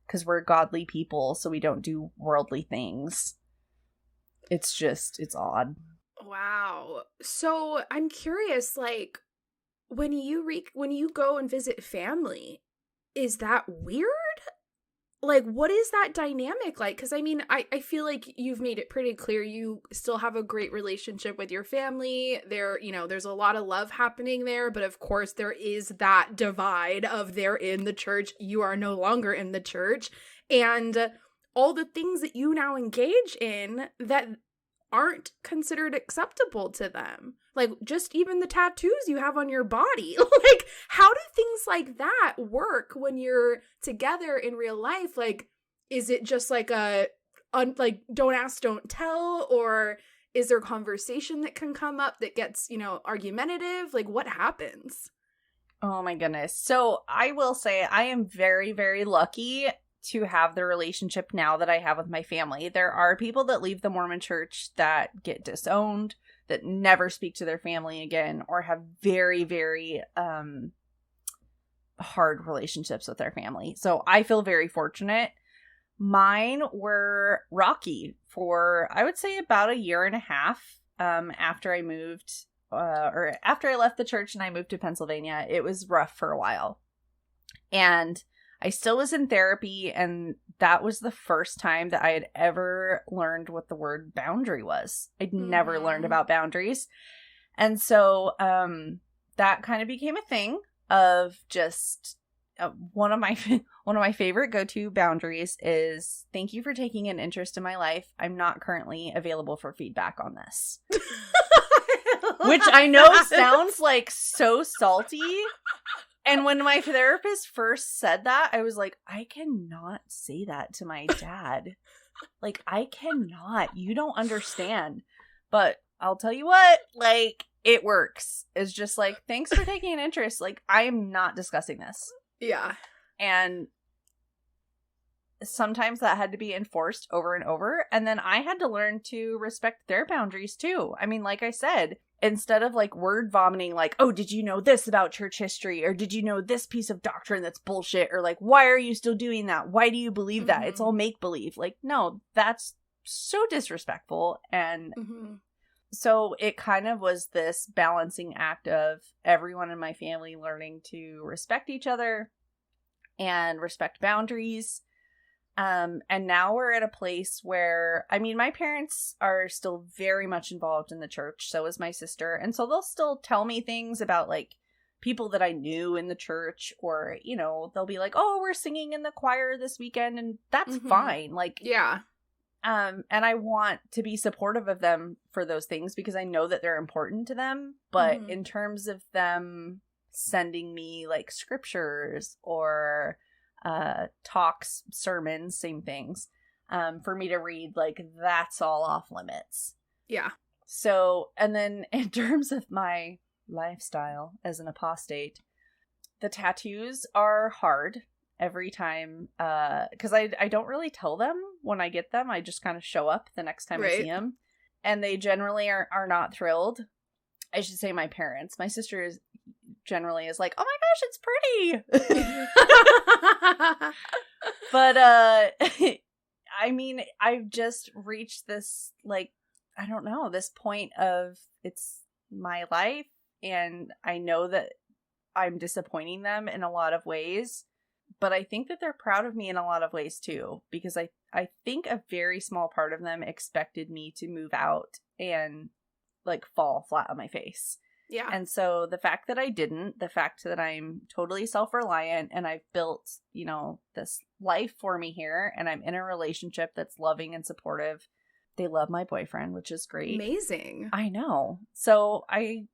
because we're godly people, so we don't do worldly things. It's odd. Wow. So I'm curious, like, when you go and visit family, is that weird? Like, what is that dynamic like? Because, I mean, I feel like you've made it pretty clear you still have a great relationship with your family. There's a lot of love happening there. But, of course, there is that divide of they're in the church, you are no longer in the church. And all the things that you now engage in that aren't considered acceptable to them. Like, just even the tattoos you have on your body. Like, how do things like that work when you're together in real life? Like, is it just like a like, don't ask, don't tell? Or is there conversation that can come up that gets, argumentative? Like, what happens? Oh my goodness. So I will say I am very, very lucky to have the relationship now that I have with my family. There are people that leave the Mormon church that get disowned, that never speak to their family again, or have very, very hard relationships with their family. So I feel very fortunate. Mine were rocky for, I would say, about a year and a half after I moved, or after I left the church and I moved to Pennsylvania. It was rough for a while. And I still was in therapy, and that was the first time that I had ever learned what the word boundary was. I'd never learned about boundaries. And so that kind of became a thing of just one of my favorite go-to boundaries is, thank you for taking an interest in my life. I'm not currently available for feedback on this. Which I know sounds like so salty. And when my therapist first said that, I was like, I cannot say that to my dad. Like, I cannot. You don't understand. But I'll tell you what, like, it works. It's just like, thanks for taking an interest. Like, I am not discussing this. Yeah. And sometimes that had to be enforced over and over. And then I had to learn to respect their boundaries too. I mean, like I said, instead of like word vomiting, like, oh, did you know this about church history? Or did you know this piece of doctrine that's bullshit? Or like, why are you still doing that? Why do you believe that? It's all make believe. Like, no, that's so disrespectful. And so it kind of was this balancing act of everyone in my family learning to respect each other and respect boundaries. And now we're at a place where, I mean, my parents are still very much involved in the church. So is my sister. And so they'll still tell me things about like people that I knew in the church, or, you know, they'll be like, oh, we're singing in the choir this weekend. And that's fine. Like, yeah. And I want to be supportive of them for those things because I know that they're important to them. But in terms of them sending me like scriptures or talks, sermons, same things, for me to read, like, that's all off limits. Yeah. So, and then in terms of my lifestyle as an apostate, the tattoos are hard every time, because I don't really tell them when I get them. I just kind of show up the next time I see them, and they generally are not thrilled. I should say my parents. My sister is generally like, oh my gosh, it's pretty. But I mean, I've just reached this, like, I don't know, this point of it's my life, and I know that I'm disappointing them in a lot of ways, but I think that they're proud of me in a lot of ways too, because I think a very small part of them expected me to move out and like fall flat on my face. Yeah. And so the fact that I didn't, the fact that I'm totally self-reliant and I've built, you know, this life for me here, and I'm in a relationship that's loving and supportive. They love my boyfriend, which is great. Amazing. I know. So I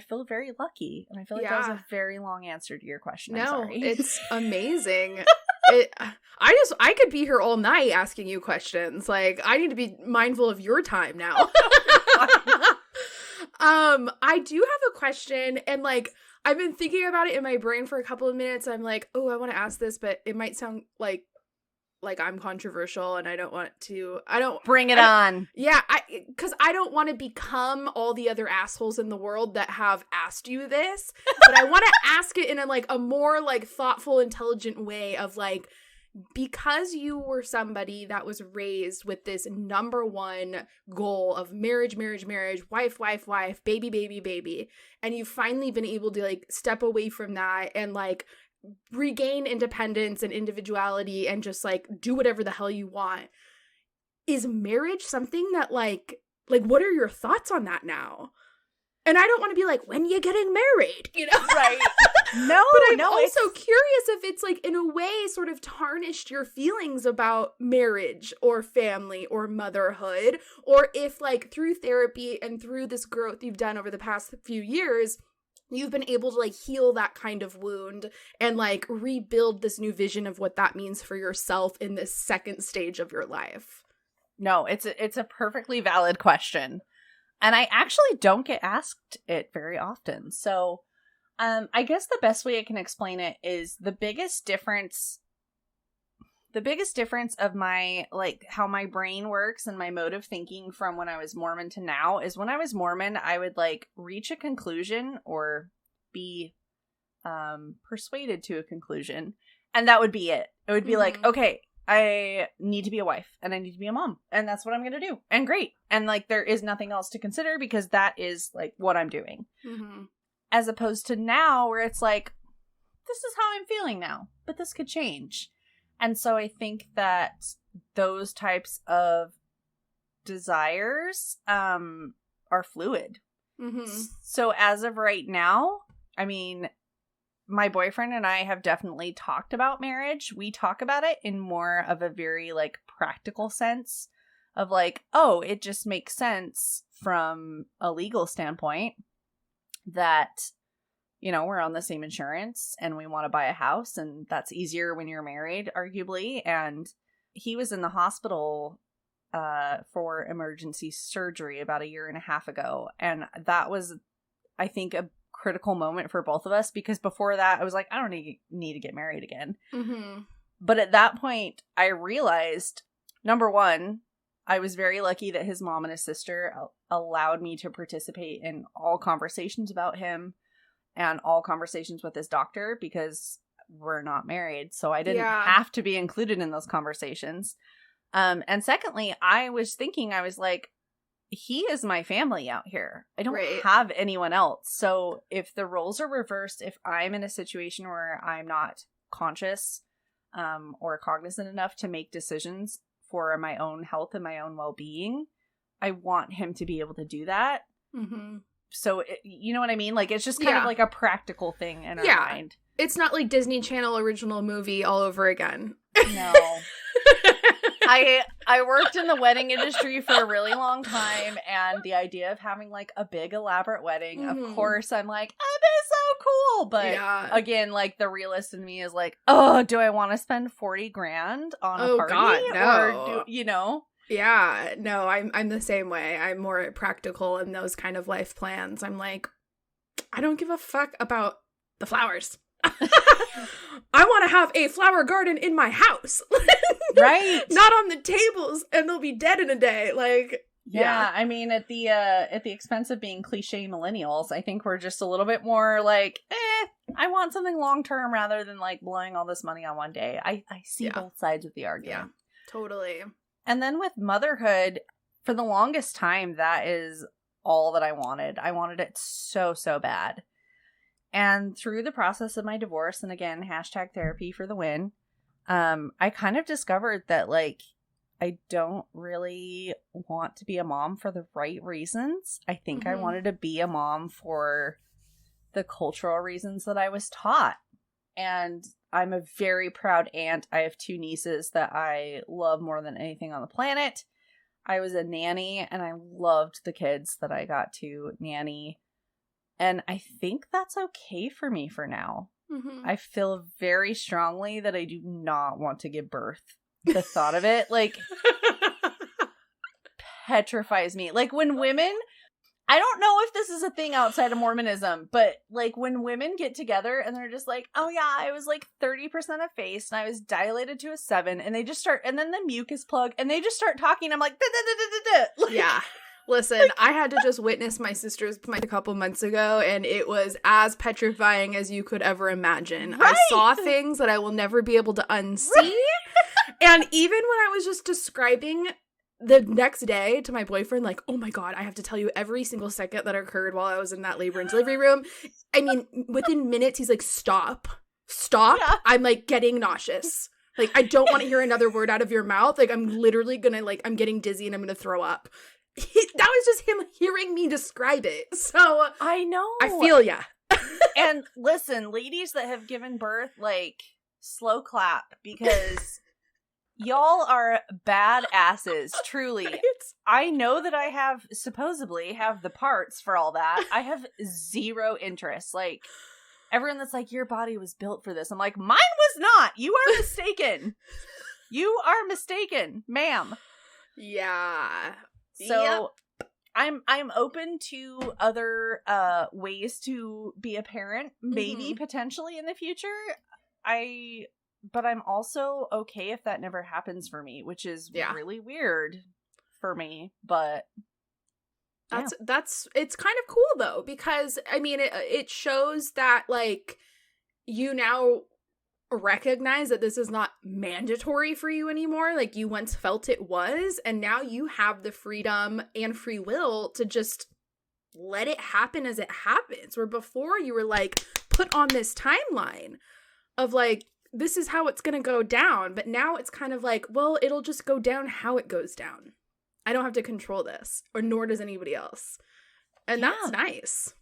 feel very lucky. And I feel like that was a very long answer to your question. I'm sorry. It's amazing. I could be here all night asking you questions. Like, I need to be mindful of your time now. I do have a question, and like, I've been thinking about it in my brain for a couple of minutes. I'm like, oh, I want to ask this, but it might sound like I'm controversial, and I don't bring it on. Yeah, because I don't want to become all the other assholes in the world that have asked you this, but I want to ask it in a more like thoughtful, intelligent way of like, because you were somebody that was raised with this number one goal of marriage, wife, baby, and you've finally been able to like step away from that and like regain independence and individuality and just like do whatever the hell you want. Is marriage something that like what are your thoughts on that now? And I don't want to be like, when you getting married, you know? Right. No, but I'm also curious if it's like in a way sort of tarnished your feelings about marriage or family or motherhood, or if like through therapy and through this growth you've done over the past few years, you've been able to, like, heal that kind of wound and, like, rebuild this new vision of what that means for yourself in this second stage of your life? No, it's a perfectly valid question. And I actually don't get asked it very often. So, I guess the best way I can explain it is the biggest difference of my, like, how my brain works and my mode of thinking from when I was Mormon to now is when I was Mormon, I would, like, reach a conclusion or be persuaded to a conclusion, and that would be it. It would be like, okay, I need to be a wife and I need to be a mom, and that's what I'm gonna do, and great, and, like, there is nothing else to consider because that is, like, what I'm doing. As opposed to now where it's like, this is how I'm feeling now, but this could change. And so I think that those types of desires are fluid. So as of right now, I mean, my boyfriend and I have definitely talked about marriage. We talk about it in more of a very, like, practical sense of, like, oh, it just makes sense from a legal standpoint that, you know, we're on the same insurance and we want to buy a house, and that's easier when you're married, arguably. And he was in the hospital for emergency surgery about 1.5 years ago. And that was, I think, a critical moment for both of us, because before that I was like, I don't need to get married again. But at that point I realized, number one, I was very lucky that his mom and his sister allowed me to participate in all conversations about him and all conversations with his doctor, because we're not married. So I didn't have to be included in those conversations. And secondly, I was like, he is my family out here. I don't have anyone else. So if the roles are reversed, if I'm in a situation where I'm not conscious or cognizant enough to make decisions for my own health and my own well-being, I want him to be able to do that. So, you know what I mean? Like, it's just kind of like a practical thing in our mind. It's not like Disney Channel original movie all over again. No. I worked in the wedding industry for a really long time, and the idea of having, like, a big elaborate wedding, of course, I'm like, that'd be so cool. But again, like, the realist in me is like, oh, do I want to spend $40,000 on a party? God, no. Or you know? Yeah, no, I'm the same way. I'm more practical in those kind of life plans. I'm like, I don't give a fuck about the flowers. I want to have a flower garden in my house. Right. Not on the tables, and they'll be dead in a day. Like, yeah, I mean, at the expense of being cliche millennials, I think we're just a little bit more like, I want something long term rather than, like, blowing all this money on one day. I see both sides of the argument. Yeah, totally. And then with motherhood, for the longest time, that is all that I wanted. I wanted it so, so bad. And through the process of my divorce, and again, #therapy for the win, I kind of discovered that, like, I don't really want to be a mom for the right reasons. I think I wanted to be a mom for the cultural reasons that I was taught. And I'm a very proud aunt. I have 2 nieces that I love more than anything on the planet. I was a nanny, and I loved the kids that I got to nanny. And I think that's okay for me for now. I feel very strongly that I do not want to give birth. The thought of it, like, petrifies me. Like, when women, I don't know if this is a thing outside of Mormonism, but, like, when women get together and they're just like, oh yeah, I was like 30% effaced and I was dilated to a 7, and they just start, and then the mucus plug, and they just start talking. I'm like, like, yeah. Listen, I had to just witness my sister's a couple months ago, and it was as petrifying as you could ever imagine. I saw things that I will never be able to unsee. And even when I was just describing the next day to my boyfriend, like, oh my God, I have to tell you every single second that occurred while I was in that labor and delivery room. I mean, within minutes, he's like, stop. Yeah. I'm, like, getting nauseous. Like, I don't want to hear another word out of your mouth. Like, I'm literally gonna, like, I'm getting dizzy and I'm gonna throw up. That was just him hearing me describe it. So I know. I feel ya. And listen, ladies that have given birth, like, slow clap, because Y'all are badasses, truly. Right? I know that I supposedly have the parts for all that. I have zero interest. Like, everyone that's like, your body was built for this. I'm like, mine was not. You are mistaken. You are mistaken, ma'am. Yeah. So I'm open to other ways to be a parent, maybe potentially in the future. But I'm also okay if that never happens for me, which is really weird for me. But that's it's kind of cool though, because I mean it shows that like you now recognize that this is not mandatory for you anymore. Like you once felt it was, and now you have the freedom and free will to just let it happen as it happens. Where before you were like put on this timeline of like, this is how it's gonna go down, but now it's kind of like, well, it'll just go down how it goes down. I don't have to control this, or nor does anybody else. And that's nice.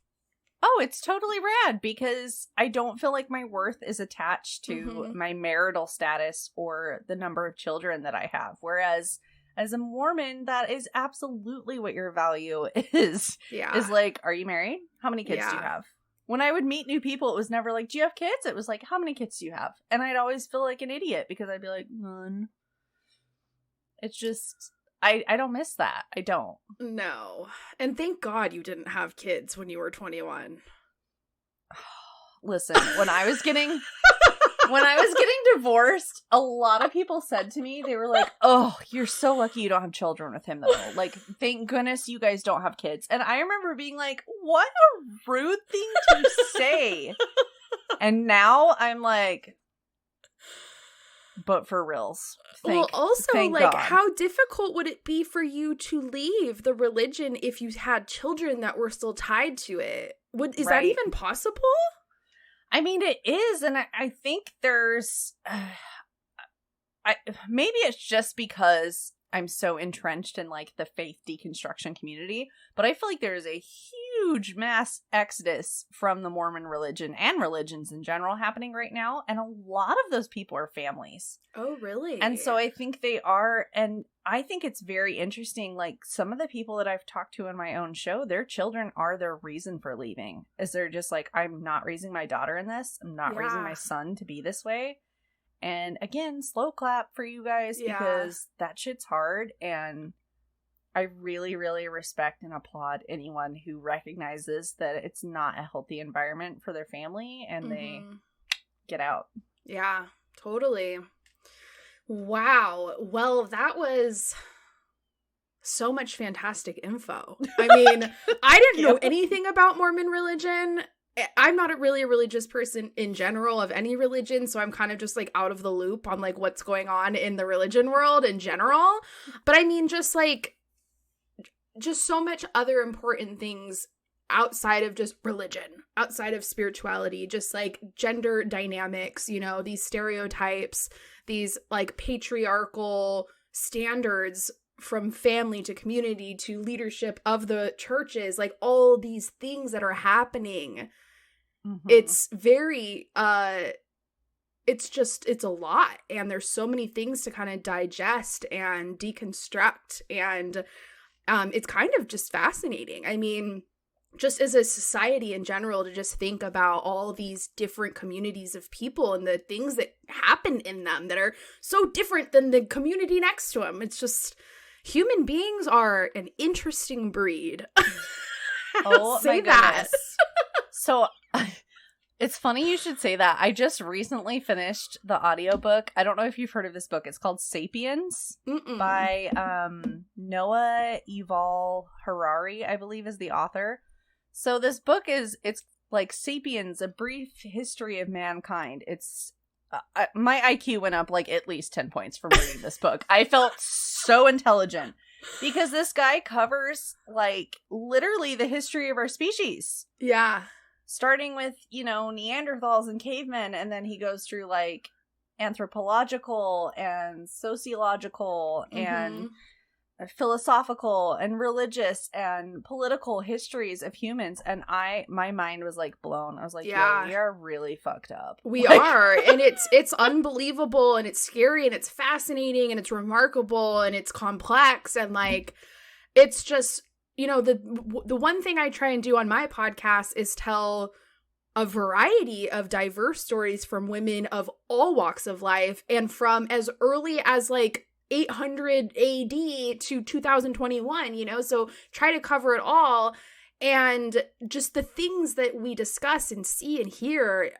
Oh, it's totally rad, because I don't feel like my worth is attached to my marital status or the number of children that I have. Whereas as a Mormon, that is absolutely what your value is. Yeah. Is like, are you married? How many kids do you have? When I would meet new people, it was never like, do you have kids? It was like, how many kids do you have? And I'd always feel like an idiot because I'd be like, none. It's just, I don't miss that. I don't. No. And thank God you didn't have kids when you were 21. Listen, when I was getting divorced, a lot of people said to me, they were like, oh, you're so lucky you don't have children with him, though. Like, thank goodness you guys don't have kids. And I remember being like, what a rude thing to say. And now I'm like, but for reals. Well, also, like, God. How difficult would it be for you to leave the religion if you had children that were still tied to it? Is that even possible? I mean, it is, and I think there's, maybe it's just because I'm so entrenched in, like, the faith deconstruction community, but I feel like there is a huge mass exodus from the Mormon religion and religions in general happening right now, and a lot of those people are families. Oh, really? And so I think they are, and I think it's very interesting, like, some of the people that I've talked to in my own show, their children are their reason for leaving. Is they're just like, I'm not raising my daughter in this. I'm not raising my son to be this way. And again, slow clap for you guys, because that shit's hard. And I really, really respect and applaud anyone who recognizes that it's not a healthy environment for their family and they get out. Yeah, totally. Wow. Well, that was so much fantastic info. I mean, I didn't know anything about Mormon religion. I'm not really a religious person in general of any religion, so I'm kind of just like out of the loop on like what's going on in the religion world in general. But I mean, just so much other important things outside of just religion, outside of spirituality, just like gender dynamics, you know, these stereotypes, these like patriarchal standards from family to community to leadership of the churches, like all these things that are happening. It's very, it's a lot. And there's so many things to kind of digest and deconstruct. And it's kind of just fascinating. I mean, just as a society in general, to just think about all these different communities of people and the things that happen in them that are so different than the community next to them. It's just, human beings are an interesting breed. Oh my goodness. So it's funny you should say that. I just recently finished the audiobook. I don't know if you've heard of this book. It's called Sapiens by Noah Yuval Harari, I believe is the author. So this book it's like Sapiens, a brief history of mankind. It's my IQ went up like at least 10 points from reading this book. I felt so intelligent because this guy covers like literally the history of our species. Yeah. Starting with, you know, Neanderthals and cavemen, and then he goes through like anthropological and sociological and philosophical and religious and political histories of humans, and my mind was like blown. I was like, yeah, we are really fucked up. We are, and it's unbelievable, and it's scary, and it's fascinating, and it's remarkable, and it's complex, and like it's just, you know, the one thing I try and do on my podcast is tell a variety of diverse stories from women of all walks of life, and from as early as like 800 AD to 2021, you know, so try to cover it all. And just the things that we discuss and see and hear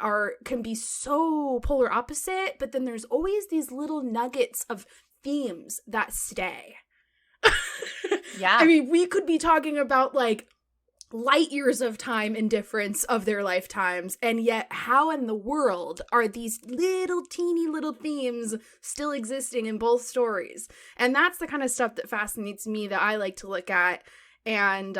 can be so polar opposite, but then there's always these little nuggets of themes that stay. Yeah. I mean, we could be talking about like light years of time and difference of their lifetimes, and yet how in the world are these little teeny little themes still existing in both stories? And that's the kind of stuff that fascinates me, that I like to look at. And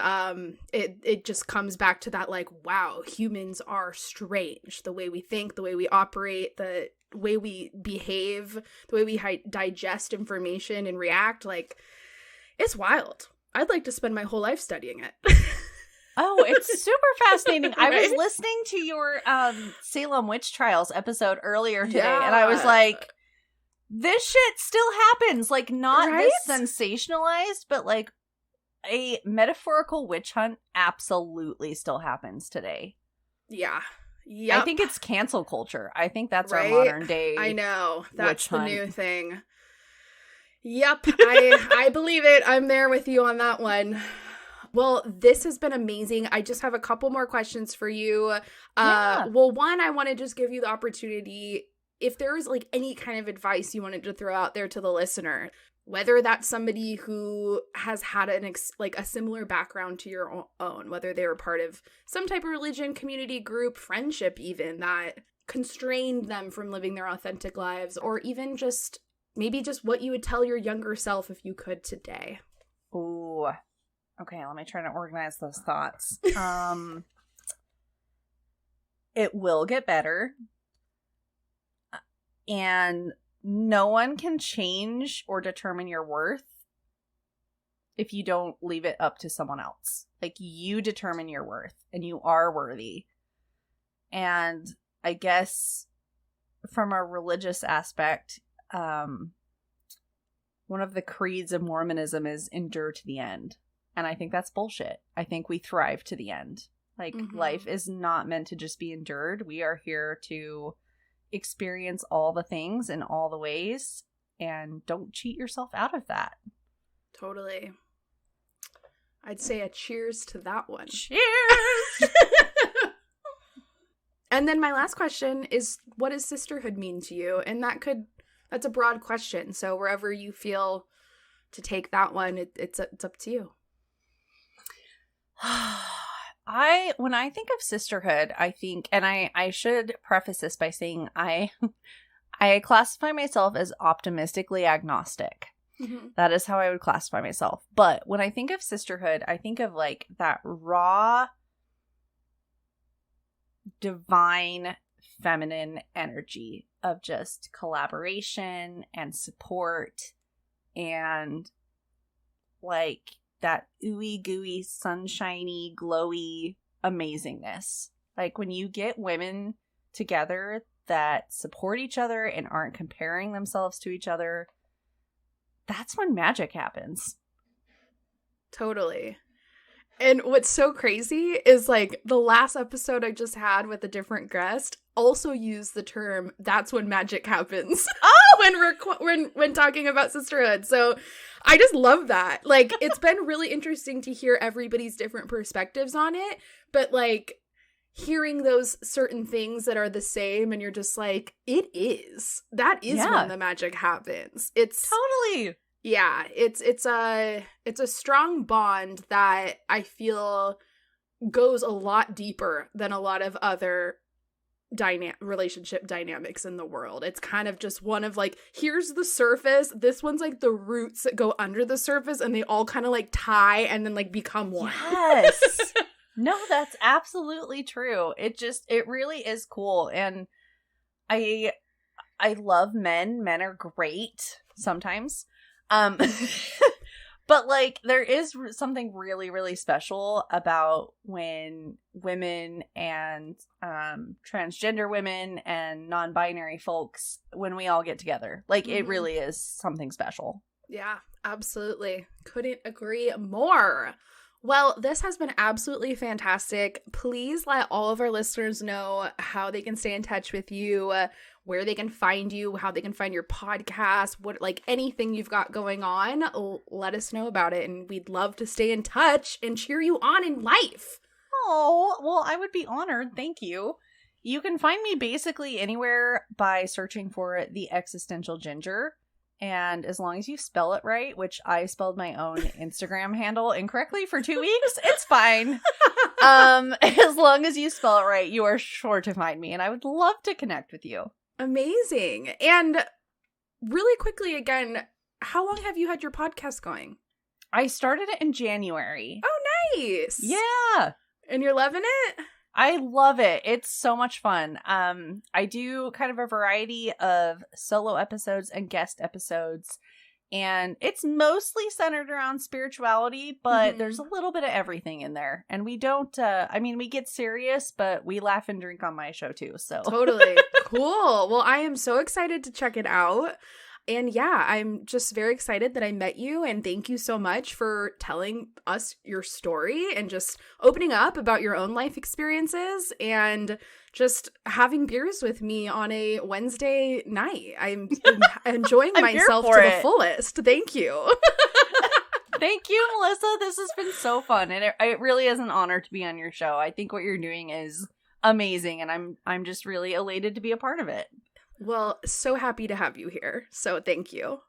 it just comes back to that, like, wow, humans are strange. The way we think, the way we operate, the way we behave, the way we digest information and react, like, it's wild. I'd like to spend my whole life studying it. Oh, it's super fascinating. Right? I was listening to your Salem Witch Trials episode earlier today, and I was like, this shit still happens. Like, not this sensationalized, but like a metaphorical witch hunt absolutely still happens today. Yeah. Yeah. I think it's cancel culture. I think that's our modern day. I know. That's the new thing. Yep. I believe it. I'm there with you on that one. Well, this has been amazing. I just have a couple more questions for you. Well, one, I want to just give you the opportunity, if there is like any kind of advice you wanted to throw out there to the listener, whether that's somebody who has had a similar background to your own, whether they were part of some type of religion, community group, friendship even, that constrained them from living their authentic lives, or even just maybe just what you would tell your younger self if you could today. Ooh. Okay, let me try to organize those thoughts. It will get better. And no one can change or determine your worth if you don't leave it up to someone else. Like, you determine your worth, and you are worthy. And I guess from a religious aspect, one of the creeds of Mormonism is endure to the end. And I think that's bullshit. I think we thrive to the end. Like, life is not meant to just be endured. We are here to experience all the things in all the ways, and don't cheat yourself out of that. Totally. I'd say a cheers to that one. Cheers! And then my last question is, what does sisterhood mean to you? And that's a broad question. So wherever you feel to take that one, it's up to you. When I think of sisterhood, I think, and I should preface this by saying I classify myself as optimistically agnostic. Mm-hmm. That is how I would classify myself. But when I think of sisterhood, I think of like that raw, divine, feminine energy of just collaboration and support, and like that ooey gooey, sunshiny, glowy amazingness. Like, when you get women together that support each other and aren't comparing themselves to each other, that's when magic happens. Totally. And what's so crazy is, like, the last episode I just had with a different guest also used the term, that's when magic happens. When talking about sisterhood. So I just love that. Like, it's been really interesting to hear everybody's different perspectives on it, but like hearing those certain things that are the same, and you're just like, that is when the magic happens. It's totally. Yeah, it's a strong bond that I feel goes a lot deeper than a lot of other relationship dynamics in the world. It's kind of just one of like, here's the surface, this one's like the roots that go under the surface, and they all kind of like tie and then like become one. Yes. No, that's absolutely true. It really is cool. And I love men. Men are great sometimes. But, like, there is something really, really special about when women and transgender women and non-binary folks, when we all get together. Like, it really is something special. Yeah, absolutely. Couldn't agree more. Well, this has been absolutely fantastic. Please let all of our listeners know how they can stay in touch with you, where they can find you, how they can find your podcast, what, like, anything you've got going on. Let us know about it, and we'd love to stay in touch and cheer you on in life. Oh, well, I would be honored. Thank you. You can find me basically anywhere by searching for the Existential Ginger. And as long as you spell it right, which I spelled my own Instagram handle incorrectly for 2 weeks, it's fine. As long as you spell it right, you are sure to find me. And I would love to connect with you. Amazing. And really quickly again, how long have you had your podcast going? I started it in January. Oh, nice. Yeah. And you're loving it? I love it. It's so much fun. I do kind of a variety of solo episodes and guest episodes, and it's mostly centered around spirituality, but there's a little bit of everything in there. And we don't, we get serious, but we laugh and drink on my show too, so. Totally. Cool. Well, I am so excited to check it out. And yeah, I'm just very excited that I met you, and thank you so much for telling us your story and just opening up about your own life experiences and just having beers with me on a Wednesday night. I'm enjoying myself to the fullest. Thank you. Thank you, Melissa. This has been so fun, and it really is an honor to be on your show. I think what you're doing is amazing, and I'm just really elated to be a part of it. Well, so happy to have you here. So thank you.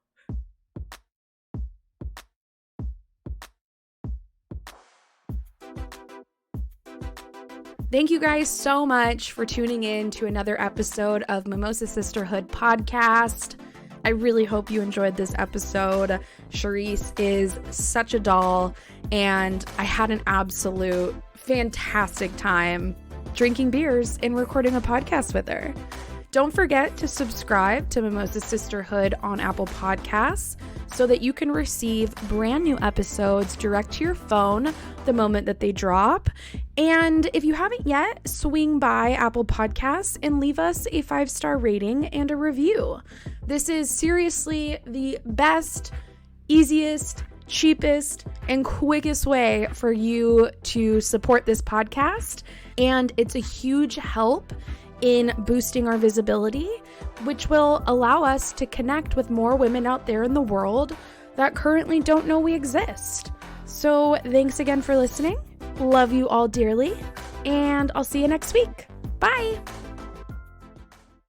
Thank you guys so much for tuning in to another episode of Mimosa Sisterhood podcast. I really hope you enjoyed this episode. Charisse is such a doll, and I had an absolute fantastic time drinking beers and recording a podcast with her. Don't forget to subscribe to Mimosa Sisterhood on Apple Podcasts so that you can receive brand new episodes direct to your phone the moment that they drop. And if you haven't yet, swing by Apple Podcasts and leave us a 5-star rating and a review. This is seriously the best, easiest, cheapest, and quickest way for you to support this podcast. And it's a huge help in boosting our visibility, which will allow us to connect with more women out there in the world that currently don't know we exist. So thanks again for listening. Love you all dearly, and I'll see you next week. Bye.